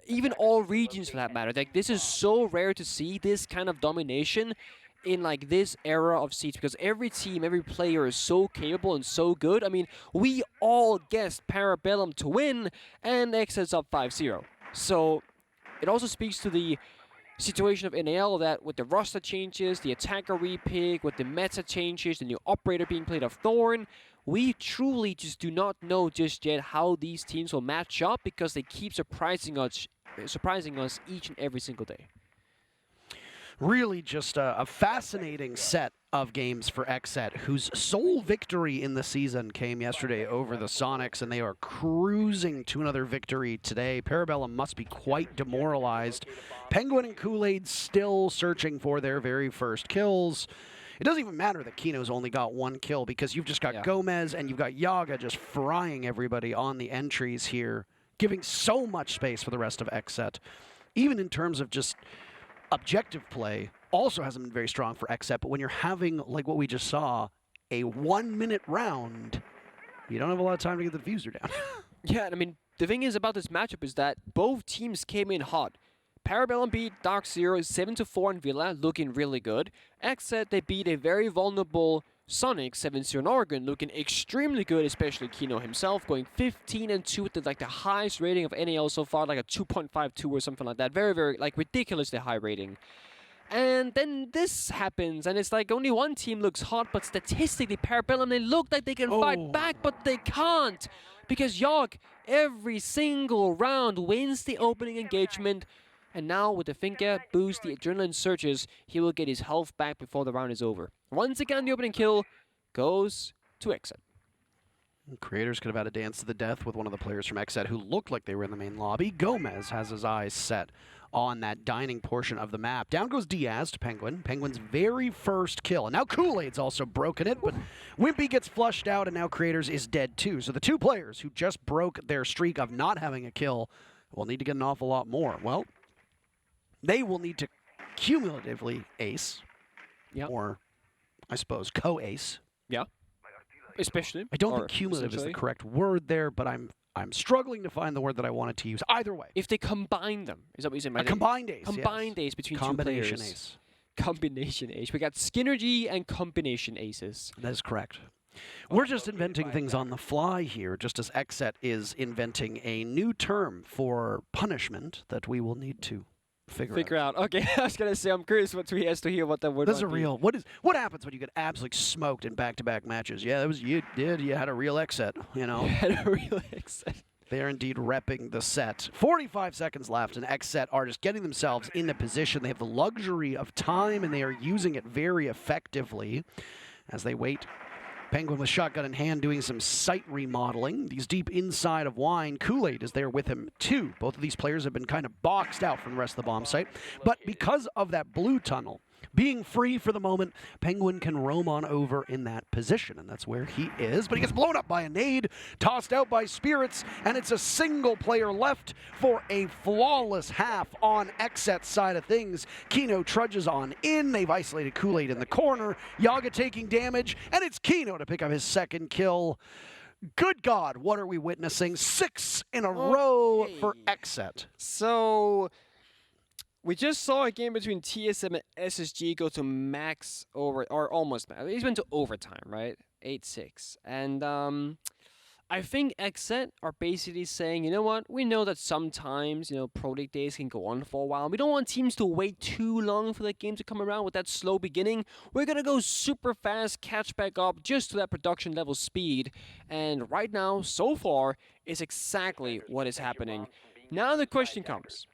even all regions for that matter. Like, this is so rare to see this kind of domination in like this era of seeds because every team, every player is so capable and so good. I mean, we all guessed Parabellum to win and XSET's up 5-0. So it also speaks to the situation of NAL that with the roster changes, the attacker repick, with the meta changes, the new operator being played of Thorn, we truly just do not know just yet how these teams will match up because they keep surprising us each and every single day. Really just a fascinating set of games for XSET, whose sole victory in the season came yesterday over the Sonics, and they are cruising to another victory today. Parabellum must be quite demoralized. Penguin and Kool-Aid still searching for their very first kills. It doesn't even matter that Kino's only got 1 kill because you've just got Gomez and you've got Yaga just frying everybody on the entries here, giving so much space for the rest of XSET. Even in terms of just objective play, also hasn't been very strong for XSET, but when you're having, like what we just saw, a 1 minute round, you don't have a lot of time to get the diffuser down. Yeah, I mean, the thing is about this matchup is that both teams came in hot. Parabellum beat Dark Zero 7-4 in Villa, looking really good. XSET, they beat a very vulnerable Sonic 7-0 in Oregon, looking extremely good, especially Kino himself, going 15-2 with the highest rating of NAL so far, like a 2.52 or something like that. Very, very, like, ridiculously high rating. And then this happens, and it's like only one team looks hot, but statistically, Parabellum, they look like they can fight back, but they can't. Because Yogg, every single round, wins the opening engagement. And now, with the finger boost, the adrenaline surges, he will get his health back before the round is over. Once again, the opening kill goes to XSET. Creators could have had a dance to the death with one of the players from XSET who looked like they were in the main lobby. Gomez has his eyes set on that dining portion of the map. Down goes Diaz to Penguin. Penguin's very first kill. And now Kool-Aid's also broken it, but Wimpy gets flushed out, and now Creators is dead too. So the two players who just broke their streak of not having a kill will need to get an awful lot more. Well, they will need to cumulatively ace, or I suppose co-ace. Yeah, especially. I don't think cumulative is the correct word there, but I'm struggling to find the word that I wanted to use. Either way. If they combine them, is that what you're saying? A combined ace, Combined ace between combination two players. Ace. Combination ace. We got synergy and combination aces. That is correct. We're just inventing things on the fly here, just as XSET is inventing a new term for punishment that we will need to figure out. Okay, I was gonna say I'm curious what he has to hear what that word. That's a real. What happens when you get absolutely smoked in back-to-back matches? Yeah, that was you. You had a real XSET. You know, had a real XSET. They're indeed repping the set. 45 seconds left, and XSET are just getting themselves in the position. They have the luxury of time, and they are using it very effectively as they wait. Penguin with shotgun in hand doing some site remodeling. He's deep inside of Wine. Kool-Aid is there with him too. Both of these players have been kind of boxed out from the rest of the bomb site. But because of that blue tunnel, being free for the moment, Penguin can roam on over in that position, and that's where he is. But he gets blown up by a nade, tossed out by Spirits, and it's a single player left for a flawless half on XSET's side of things. Kino trudges on in. They've isolated Kool-Aid in the corner. Yaga taking damage, and it's Kino to pick up his second kill. Good God, what are we witnessing? 6 in a row for XSET. So we just saw a game between TSM and SSG go to max over, or almost max. It went to overtime, right? 8-6. And I think XSET are basically saying, you know what? We know that sometimes, Pro League days can go on for a while. We don't want teams to wait too long for the game to come around with that slow beginning. We're going to go super fast, catch back up just to that production level speed. And right now, so far, is exactly what is happening. Now the question comes.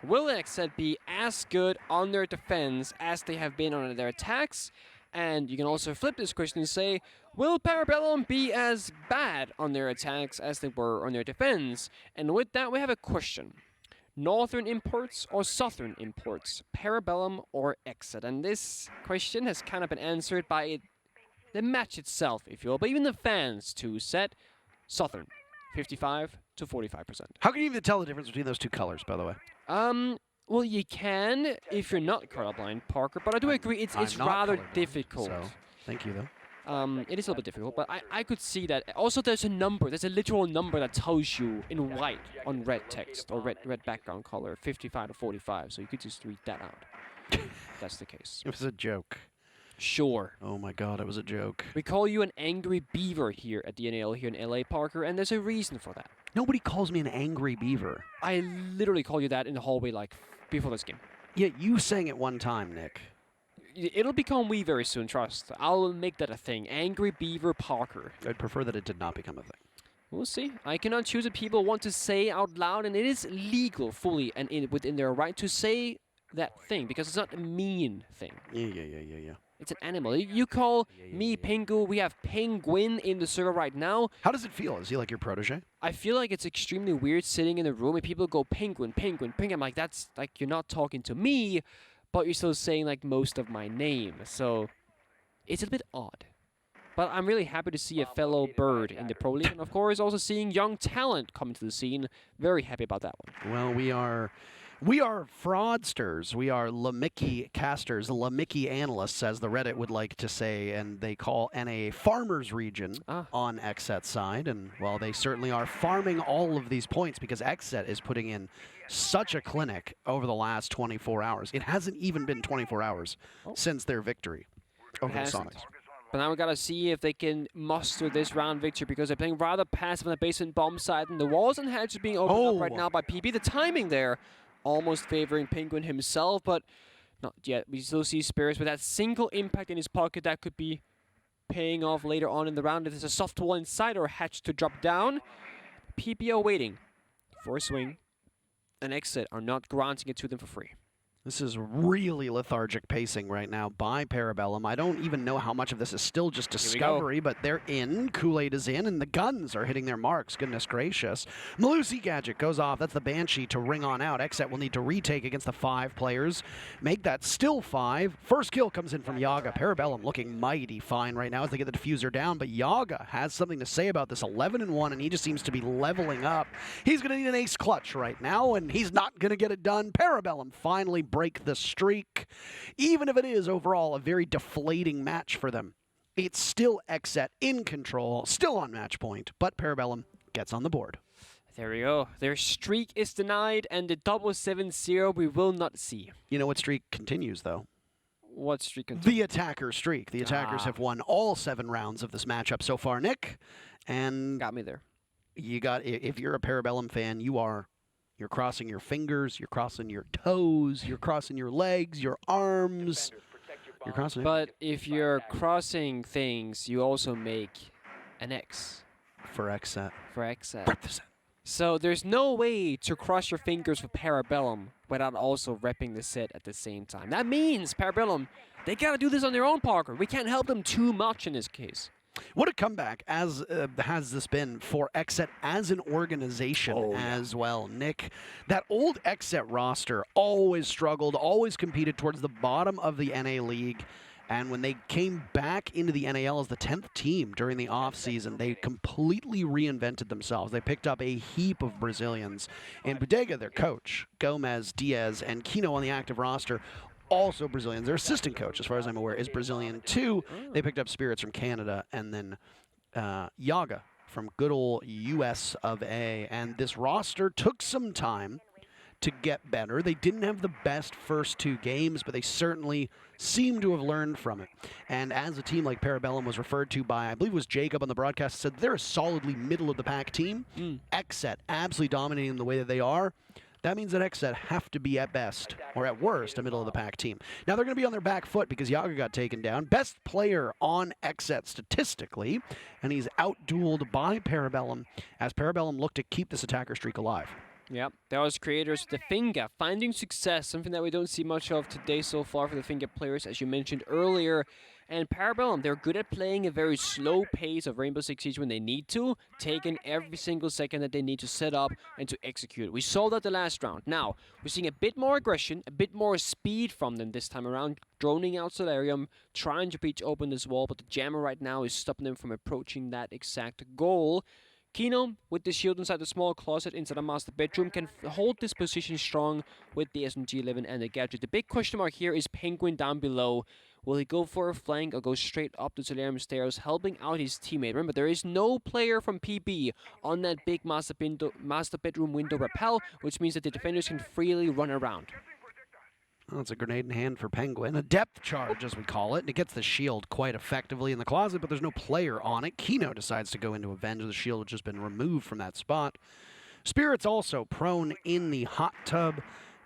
Will XSET be as good on their defense as they have been on their attacks? And you can also flip this question and say, will Parabellum be as bad on their attacks as they were on their defense? And with that, we have a question. Northern imports or Southern imports? Parabellum or XSET? And this question has kind of been answered by the match itself, if you will. But even the fans, too, said Southern, 55 to 45%. How can you even tell the difference between those two colors, by the way? Well, you can if you're not colorblind, Parker, but I do agree it's rather difficult. So, thank you, though. It is a little bit difficult, but I could see that. Also, there's a literal number that tells you in white on red text or red background color, 55 to 45, so you could just read that out. That's the case. It was a joke. Sure. Oh my God, it was a joke. We call you an angry beaver here at the NAL here in LA, Parker, and there's a reason for that. Nobody calls me an angry beaver. I literally call you that in the hallway like before this game. Yeah, you sang it one time, Nick. It'll become we very soon, trust. I'll make that a thing. Angry Beaver Parker. I'd prefer that it did not become a thing. We'll see. I cannot choose what people want to say out loud, and it is legal fully and within their right to say that thing, because it's not a mean thing. Yeah. It's an animal. You call me Pingu. We have Penguin in the server right now. How does it feel? Is he like your protege? I feel like it's extremely weird sitting in a room and people go Penguin, Penguin, Penguin. I'm like, that's like, you're not talking to me, but you're still saying like most of my name. So it's a bit odd. But I'm really happy to see a fellow bird in the Pro League. And of course, also seeing young talent come to the scene. Very happy about that one. Well, we are fraudsters. We are Lamicki casters, Lamicki analysts, as the Reddit would like to say, and they call NA farmers region on XSET's side. And while they certainly are farming all of these points because XSET is putting in such a clinic over the last 24 hours. It hasn't even been 24 hours since their victory over the Sonics. But now we gotta see if they can muster this round victory because they're playing rather passive on the basement bomb side, and the walls and hedges are being opened up right now by PB. The timing there almost favoring Penguin himself, but not yet. We still see Spirits with that single impact in his pocket that could be paying off later on in the round. If there's a soft wall inside or a hatch to drop down, PB are waiting for a swing. And XSET are not granting it to them for free. This is really lethargic pacing right now by Parabellum. I don't even know how much of this is still just discovery, but they're in. Kool-Aid is in, and the guns are hitting their marks. Goodness gracious. Malusi Gadget goes off. That's the Banshee to ring on out. XSET will need to retake against the 5 players. Make that still 5. First kill comes in from Yaga. Parabellum looking mighty fine right now as they get the diffuser down, but Yaga has something to say about this. 11-1, and he just seems to be leveling up. He's going to need an ace clutch right now, and he's not going to get it done. Parabellum finally break the streak, even if it is overall a very deflating match for them. It's still XSET in control, still on match point, but Parabellum gets on the board. There we go. Their streak is denied, and the 7-0 we will not see. You know what streak continues, though? What streak continues? The attacker streak. The attackers have won all 7 rounds of this matchup so far, Nick. And got me there. If you're a Parabellum fan, you're crossing your fingers, you're crossing your toes, you're crossing your legs, your arms. You're crossing. But if you're crossing things, you also make an X. For XSET. For XSET. So there's no way to cross your fingers for Parabellum without also repping the set at the same time. That means Parabellum, they gotta do this on their own, Parker. We can't help them too much in this case. What a comeback as has this been for XSET as an organization as well. Nick, that old XSET roster always struggled, always competed towards the bottom of the NA League. And when they came back into the NAL as the 10th team during the offseason, they completely reinvented themselves. They picked up a heap of Brazilians. And Bodega, their coach, Gomez, Diaz, and Kino on the active roster, also Brazilians. Their assistant coach, as far as I'm aware, is Brazilian too. They picked up Spirits from Canada, and then Yaga from good old US of A. And this roster took some time to get better. They didn't have the best first 2 games, but they certainly seem to have learned from it. And as a team like Parabellum was referred to by, I believe it was Jacob on the broadcast, said they're a solidly middle-of-the-pack team. XSET absolutely dominating the way that they are. That means that XSET have to be at best, or at worst, a middle-of-the-pack team. Now they're going to be on their back foot because Yaga got taken down. Best player on XSET statistically, and he's out-dueled by Parabellum as Parabellum look to keep this attacker streak alive. Yep, that was creators the Finger finding success, something that we don't see much of today so far for the Finger players, as you mentioned earlier. And Parabellum, they're good at playing a very slow pace of Rainbow Six Siege when they need to, taking every single second that they need to set up and to execute. We saw that the last round. Now, we're seeing a bit more aggression, a bit more speed from them this time around, droning out Solarium, trying to breach open this wall, but the jammer right now is stopping them from approaching that exact goal. Kino, with the shield inside the small closet inside the master bedroom, can hold this position strong with the SMG-11 and the gadget. The big question mark here is Penguin down below. Will he go for a flank or go straight up the Solarium stairs, helping out his teammate? Remember, there is no player from PB on that big master bedroom window rappel, which means that the defenders can freely run around. Well, it's a grenade in hand for Penguin. A depth charge, as we call it. And it gets the shield quite effectively in the closet, but there's no player on it. Kino decides to go into avenge the shield, which has been removed from that spot. Spirit's also prone in the hot tub.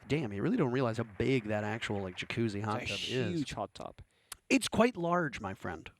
Damn, you really don't realize how big that actual jacuzzi hot tub is. It's a huge hot tub. It's quite large, my friend.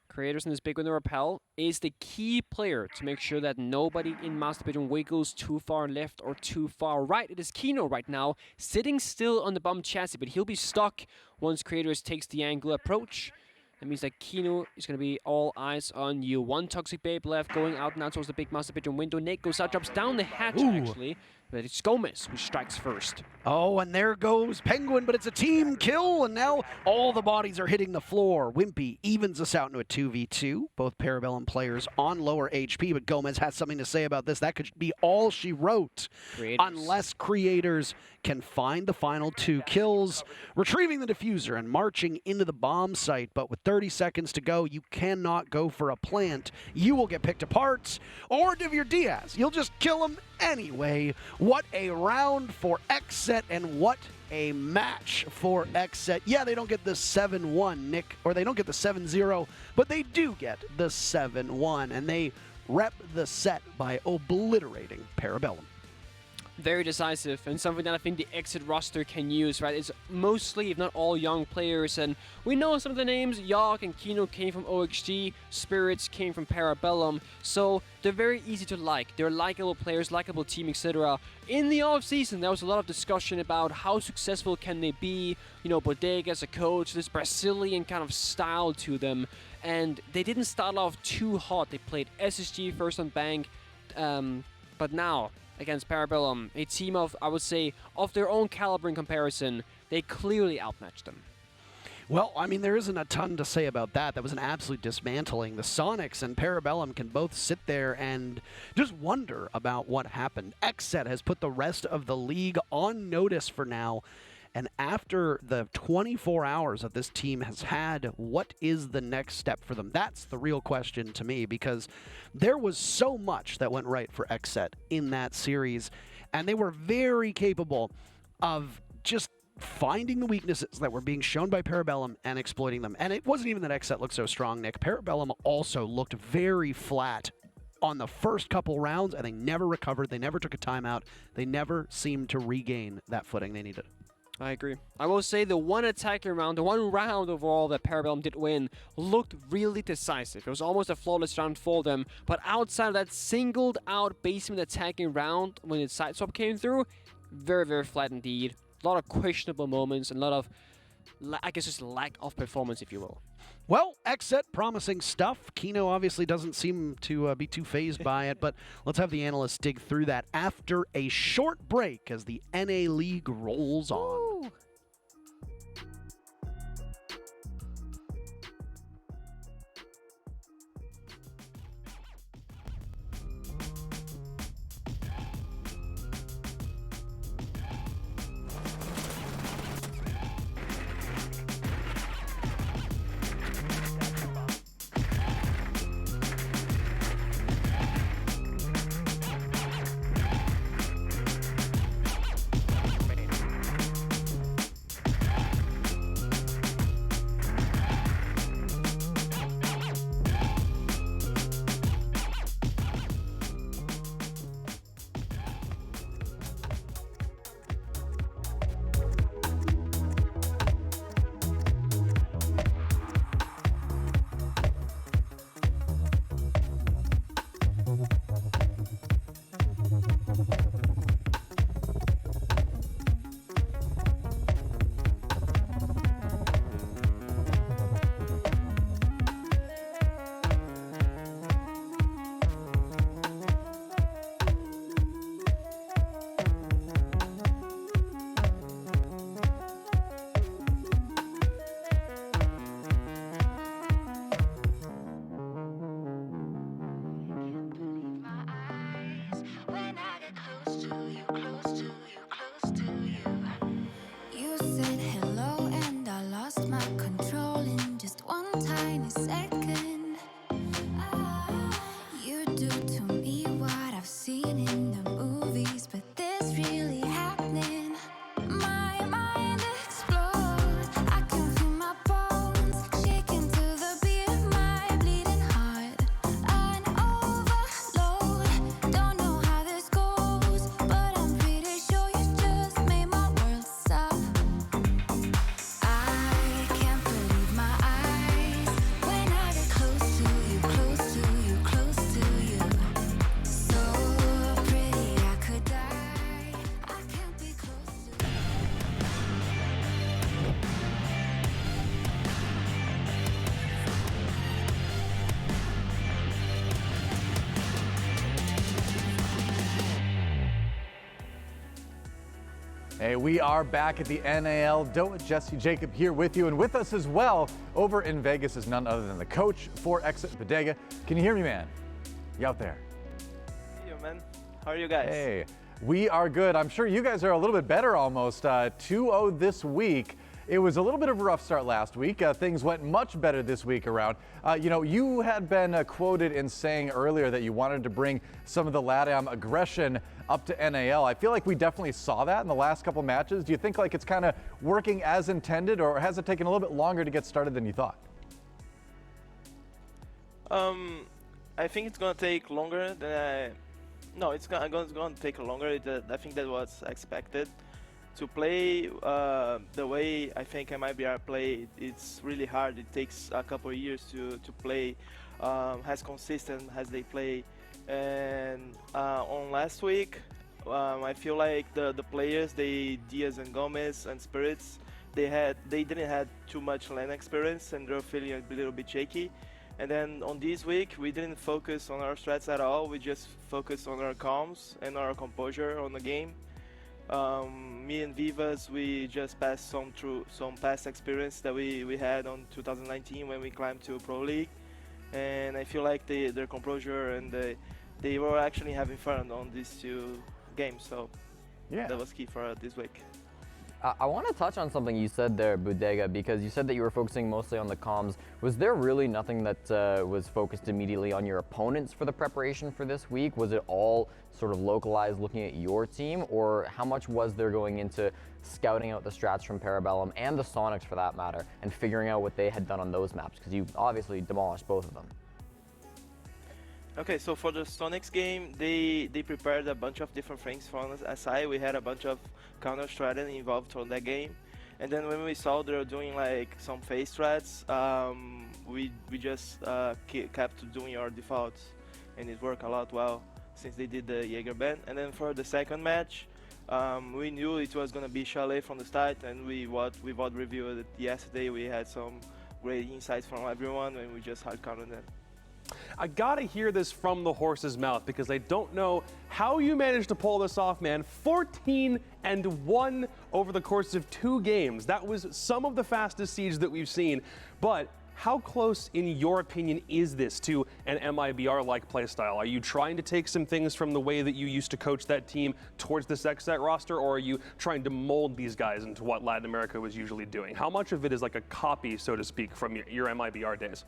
Creators in this big window rappel is the key player to make sure that nobody in master bedroom wiggles too far left or too far right. It is Kino right now, sitting still on the bomb chassis, but he'll be stuck once Creators takes the angle approach. That means that Kino is going to be all eyes on you. One Toxic Babe left, going out now towards the big master bedroom window. Nate goes out, drops down the hatch actually. But it's Gomez who strikes first. Oh, and there goes Penguin, but it's a team kill, and now all the bodies are hitting the floor. Wimpy evens us out into a 2v2. Both Parabellum players on lower HP, but Gomez has something to say about this. That could be all she wrote. Unless Creators can find the final 2 kills. Retrieving the diffuser and marching into the bomb site, but with 30 seconds to go, you cannot go for a plant. You will get picked apart. Or Divir Diaz, you'll just kill him anyway. What a round for XSET and what a match for XSET. Yeah, they don't get the 7-1, Nick, or they don't get the 7-0, but they do get the 7-1, and they rep the set by obliterating Parabellum. Very decisive, and something that I think the XSET roster can use, right? It's mostly, if not all, young players, and we know some of the names. Yogg and Kino came from OXG, Spirits came from Parabellum, so they're very easy to like. They're likable players, likable team, etc. In the off-season, there was a lot of discussion about how successful can they be. You know, Bodega as a coach, this Brazilian kind of style to them, and they didn't start off too hot. They played SSG first on Bank, but now, against Parabellum, a team of, I would say, of their own caliber in comparison, they clearly outmatched them. Well, I mean, there isn't a ton to say about that. That was an absolute dismantling. The Sonics and Parabellum can both sit there and just wonder about what happened. XSET has put the rest of the league on notice for now. And after the 24 hours that this team has had, what is the next step for them? That's the real question to me, because there was so much that went right for XSET in that series, and they were very capable of just finding the weaknesses that were being shown by Parabellum and exploiting them. And it wasn't even that XSET looked so strong, Nick. Parabellum also looked very flat on the first couple rounds, and they never recovered. They never took a timeout. They never seemed to regain that footing they needed. I agree. I will say the one attacking round, the one round overall that Parabellum did win, looked really decisive. It was almost a flawless round for them, but outside of that singled out basement attacking round, when the side swap came through, very, very flat indeed. A lot of questionable moments and a lot of, I guess, just lack of performance, if you will. Well, XSET, promising stuff. Kino obviously doesn't seem to be too fazed by it, but let's have the analysts dig through that after a short break as the NA League rolls on. Woo. You said hello and I lost my control in just one tiny second. You do to me what I've seen in the movies, but this really happening. My mind explodes. I can feel my bones shaking to the beat of my bleeding heart. An overload. Don't know how this goes, but I'm pretty sure you just made my world stop. I can't believe my eyes when I get close to you, close to you, close to you. So pretty I could die. I can't be close to you. Hey, we are back at the NAL. Doa, Jesse, Jacob here with you, and with us as well over in Vegas is none other than the coach for XSET Bodega. Can you hear me, man? You out there? Hey, man. How are you guys? Hey, we are good. I'm sure you guys are a little bit better almost. 2-0 this week. It was a little bit of a rough start last week. Things went much better this week around. You had been quoted in saying earlier that you wanted to bring some of the LATAM aggression up to NAL. I feel like we definitely saw that in the last couple matches. Do you think like it's kind of working as intended, or has it taken a little bit longer to get started than you thought? I think it's gonna take longer than No, it's gonna take longer. I think that was expected. To play the way I think MIBR play, it's really hard. It takes a couple of years to play as consistent as they play. And on last week, I feel like the players, Diaz and Gomez and Spirits, they didn't have too much lane experience and they're feeling a little bit shaky. And then on this week, we didn't focus on our strats at all. We just focused on our comms and our composure on the game. Me and Vivas, we just passed some past experience that we had on 2019 when we climbed to Pro League. And I feel like their composure and they were actually having fun on these two games. So yeah, that was key for this week. I want to touch on something you said there, Bodega, because you said that you were focusing mostly on the comms. Was there really nothing that was focused immediately on your opponents for the preparation for this week? Was it all sort of localized looking at your team, or how much was there going into scouting out the strats from Parabellum and the Sonics for that matter, and figuring out what they had done on those maps? Because you obviously demolished both of them. Okay, so for the Sonics game, they prepared a bunch of different things for us. SI, we had a bunch of counter strategy involved on that game. And then when we saw they were doing like some phase strats, we just kept doing our defaults, and it worked a lot well since they did the Jaeger ban. And then for the second match, we knew it was gonna be Chalet from the start, and we what reviewed it yesterday. We had some great insights from everyone, and we just hard counted them. I gotta hear this from the horse's mouth because I don't know how you managed to pull this off, man. 14-1 over the course of 2 games. That was some of the fastest siege that we've seen. But how close, in your opinion, is this to an MIBR-like playstyle? Are you trying to take some things from the way that you used to coach that team towards this XSET roster, or are you trying to mold these guys into what Latin America was usually doing? How much of it is like a copy, so to speak, from your MIBR days?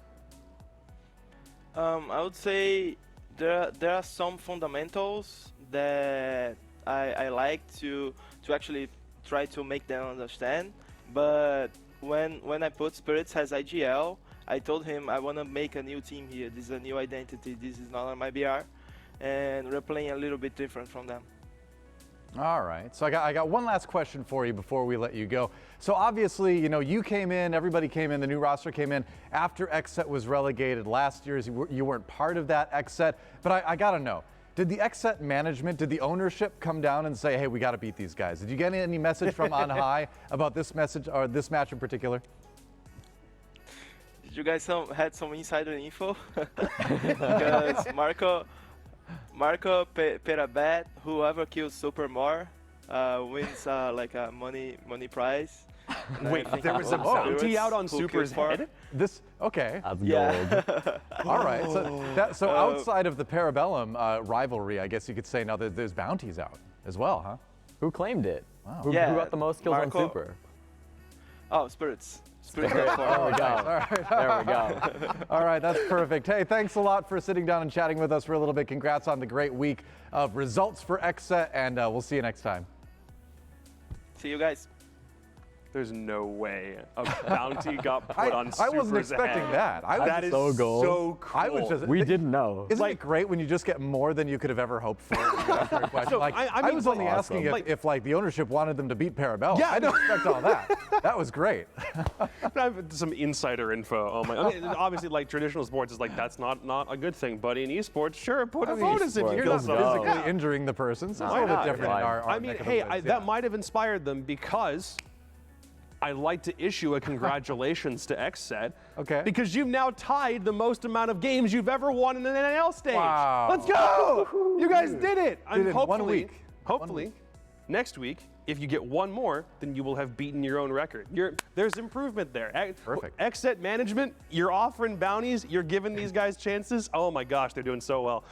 I would say there are some fundamentals that I like to actually try to make them understand. But when I put Spirits as IGL, I told him I want to make a new team here. This is a new identity. This is not my BR, and we're playing a little bit different from them. All right, so I got one last question for you before we let you go. So obviously, you know, you came in, everybody came in, the new roster came in after XSET was relegated last year. You weren't part of that XSET, but I gotta know, did the XSET management, did the ownership come down and say, hey, we gotta beat these guys? Did you get any message from on high about this message or this match in particular? Did you guys had some insider info? Because Marco Perabet, whoever kills Super more wins like a money prize. Wait, there was a bounty out on Super's head? This, okay. That's Yeah. gold. All right, so outside of the Parabellum rivalry, I guess you could say now that there's bounties out as well, huh? Who claimed it? Wow. Who got the most kills Marco. on Super? Oh, Spirits. Spirits. There we go. All right. There we go. All right, that's perfect. Hey, thanks a lot for sitting down and chatting with us for a little bit. Congrats on the great week of results for XSET, and we'll see you next time. See you guys. There's no way a bounty got put on Super's I wasn't expecting head. that. That is so gold. so cool. I was just, We didn't know. Isn't it great when you just get more than you could have ever hoped for after a question? So, Like, I I mean, was only like, asking awesome. if like the ownership wanted them to beat Parabellum. Yeah, I didn't expect all that. That was great. I have some insider info. Oh my! I mean, obviously, like traditional sports is like that's not a good thing. But in esports, sure, put a bonus if you You're kill not someone. physically injuring the person, so it's a Why little bit not? different in our I mean, neck of hey, the woods, that might have inspired them because I like to issue a congratulations to XSET. Okay. Because you've now tied the most amount of games you've ever won in an NL stage. Wow. Let's go! You guys did it. Did it in 1 week. Hopefully, next week, if you get one more, then you will have beaten your own record. There's improvement there. Perfect. XSET management, you're offering bounties, you're giving these guys chances. Oh my gosh, they're doing so well.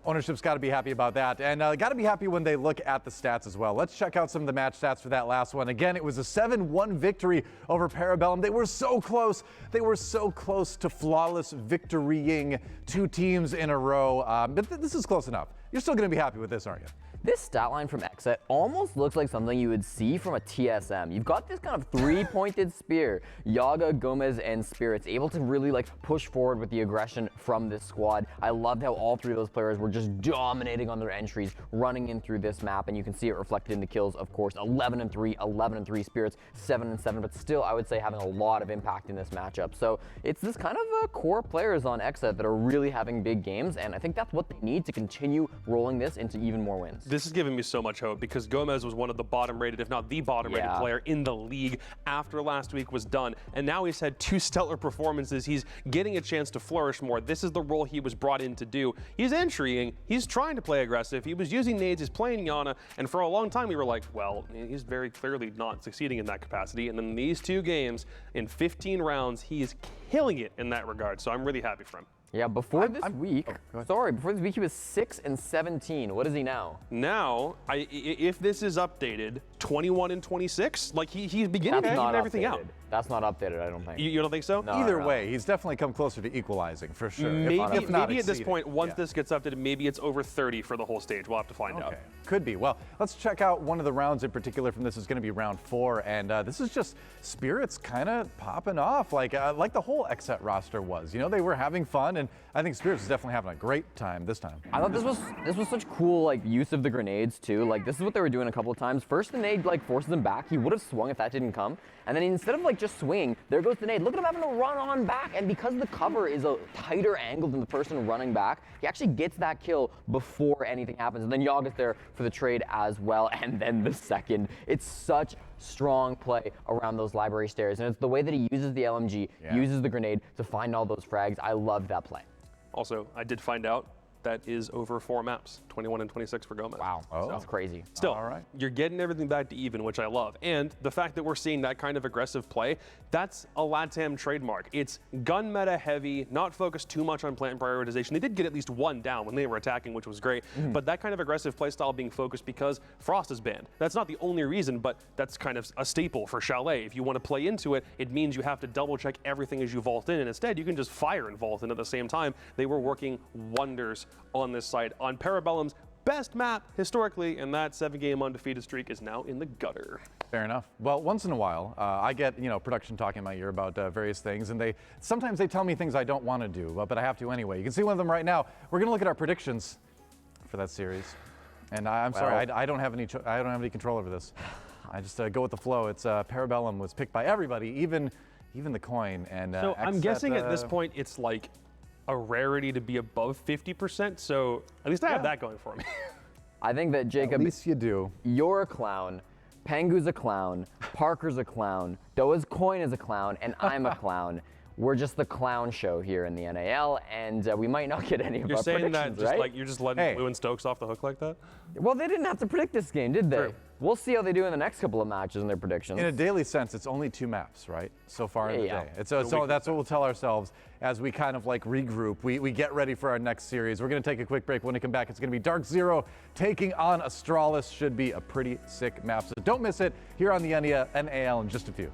Ownership's got to be happy about that, and got to be happy when they look at the stats as well. Let's check out some of the match stats for that last one. Again, it was a 7-1 victory over Parabellum. They were so close. They were so close to flawless victorying 2 teams in a row, but this is close enough. You're still going to be happy with this, aren't you? This stat line from XSET almost looks like something you would see from a TSM. You've got this kind of 3-pointed spear. Yaga, Gomez, and Spirits able to really like push forward with the aggression from this squad. I loved how all 3 of those players were just dominating on their entries, running in through this map, and you can see it reflected in the kills, of course. 11-3, 11-3 Spirits, 7-7, but still I would say having a lot of impact in this matchup. So it's this kind of core players on XSET that are really having big games, and I think that's what they need to continue rolling this into even more wins. This is giving me so much hope because Gomez was one of the bottom-rated, if not the bottom-rated player in the league after last week was done. And now he's had 2 stellar performances. He's getting a chance to flourish more. This is the role he was brought in to do. He's entrying. He's trying to play aggressive. He was using nades. He's playing Yana. And for a long time, we were like, well, he's very clearly not succeeding in that capacity. And then these 2 games, in 15 rounds, he is killing it in that regard. So I'm really happy for him. Yeah, before this week he was 6-17. What is he now? Now, if this is updated, 21-26, like he's beginning to even everything out. That's not updated, I don't think. You don't think so? No, Either way, he's definitely come closer to equalizing for sure. Maybe, if not maybe at this exceeding. point, once this gets updated, maybe it's over 30 for the whole stage. We'll have to find out. Could be. Well, let's check out one of the rounds in particular from this. Is going to be round 4, and this is just Spirits kind of popping off like the whole XSET roster was. You know, they were having fun, and I think Spirits is definitely having a great time this time. I thought this was such cool like use of the grenades too. Like this is what they were doing a couple of times. First the nade like forces him back. He would have swung if that didn't come. And then instead of like just swinging, there goes the nade. Look at him having to run on back. And because the cover is a tighter angle than the person running back, he actually gets that kill before anything happens. And then Yaga's there for the trade as well. And then the second. It's such strong play around those library stairs. And it's the way that he uses the LMG, uses the grenade to find all those frags. I loved that play. Also, I did find out that is over 4 maps, 21 and 26 for Gomez. Wow, that's crazy. Still, all right. You're getting everything back to even, which I love. And the fact that we're seeing that kind of aggressive play, that's a LATAM trademark. It's gun meta heavy, not focused too much on plant prioritization. They did get at least 1 down when they were attacking, which was great. But that kind of aggressive play style being focused because Frost is banned. That's not the only reason, but that's kind of a staple for Chalet. If you want to play into it, it means you have to double check everything as you vault in. And instead, you can just fire and vault in at the same time. They were working wonders on this side. On Parabellum's best map historically, and that 7-game undefeated streak is now in the gutter. Fair enough. Well, once in a while, I get production talking in my ear about various things, and sometimes they tell me things I don't want to do, but I have to anyway. You can see one of them right now. We're going to look at our predictions for that series, and I'm sorry, I don't have any control over this. I just go with the flow. It's Parabellum was picked by everybody, even the coin. And so I'm guessing at this point it's like a rarity to be above 50%, so at least I have that going for me. I think that, Jacob, at least you do. You're a clown, Pengu's a clown, Parker's a clown, Doa's coin is a clown, and I'm a clown. We're just the clown show here in the NAL, and we might not get any of our predictions, You're saying that just right? like you're just letting Blue and Stokes off the hook like that? Well, they didn't have to predict this game, did they? True. We'll see how they do in the next couple of matches in their predictions. In a daily sense, it's only 2 maps, right? So far in the day. So that's what we'll tell ourselves as we kind of like regroup. We get ready for our next series. We're going to take a quick break. When we come back, it's going to be Dark Zero taking on Astralis. Should be a pretty sick map. So don't miss it here on the NAL in just a few.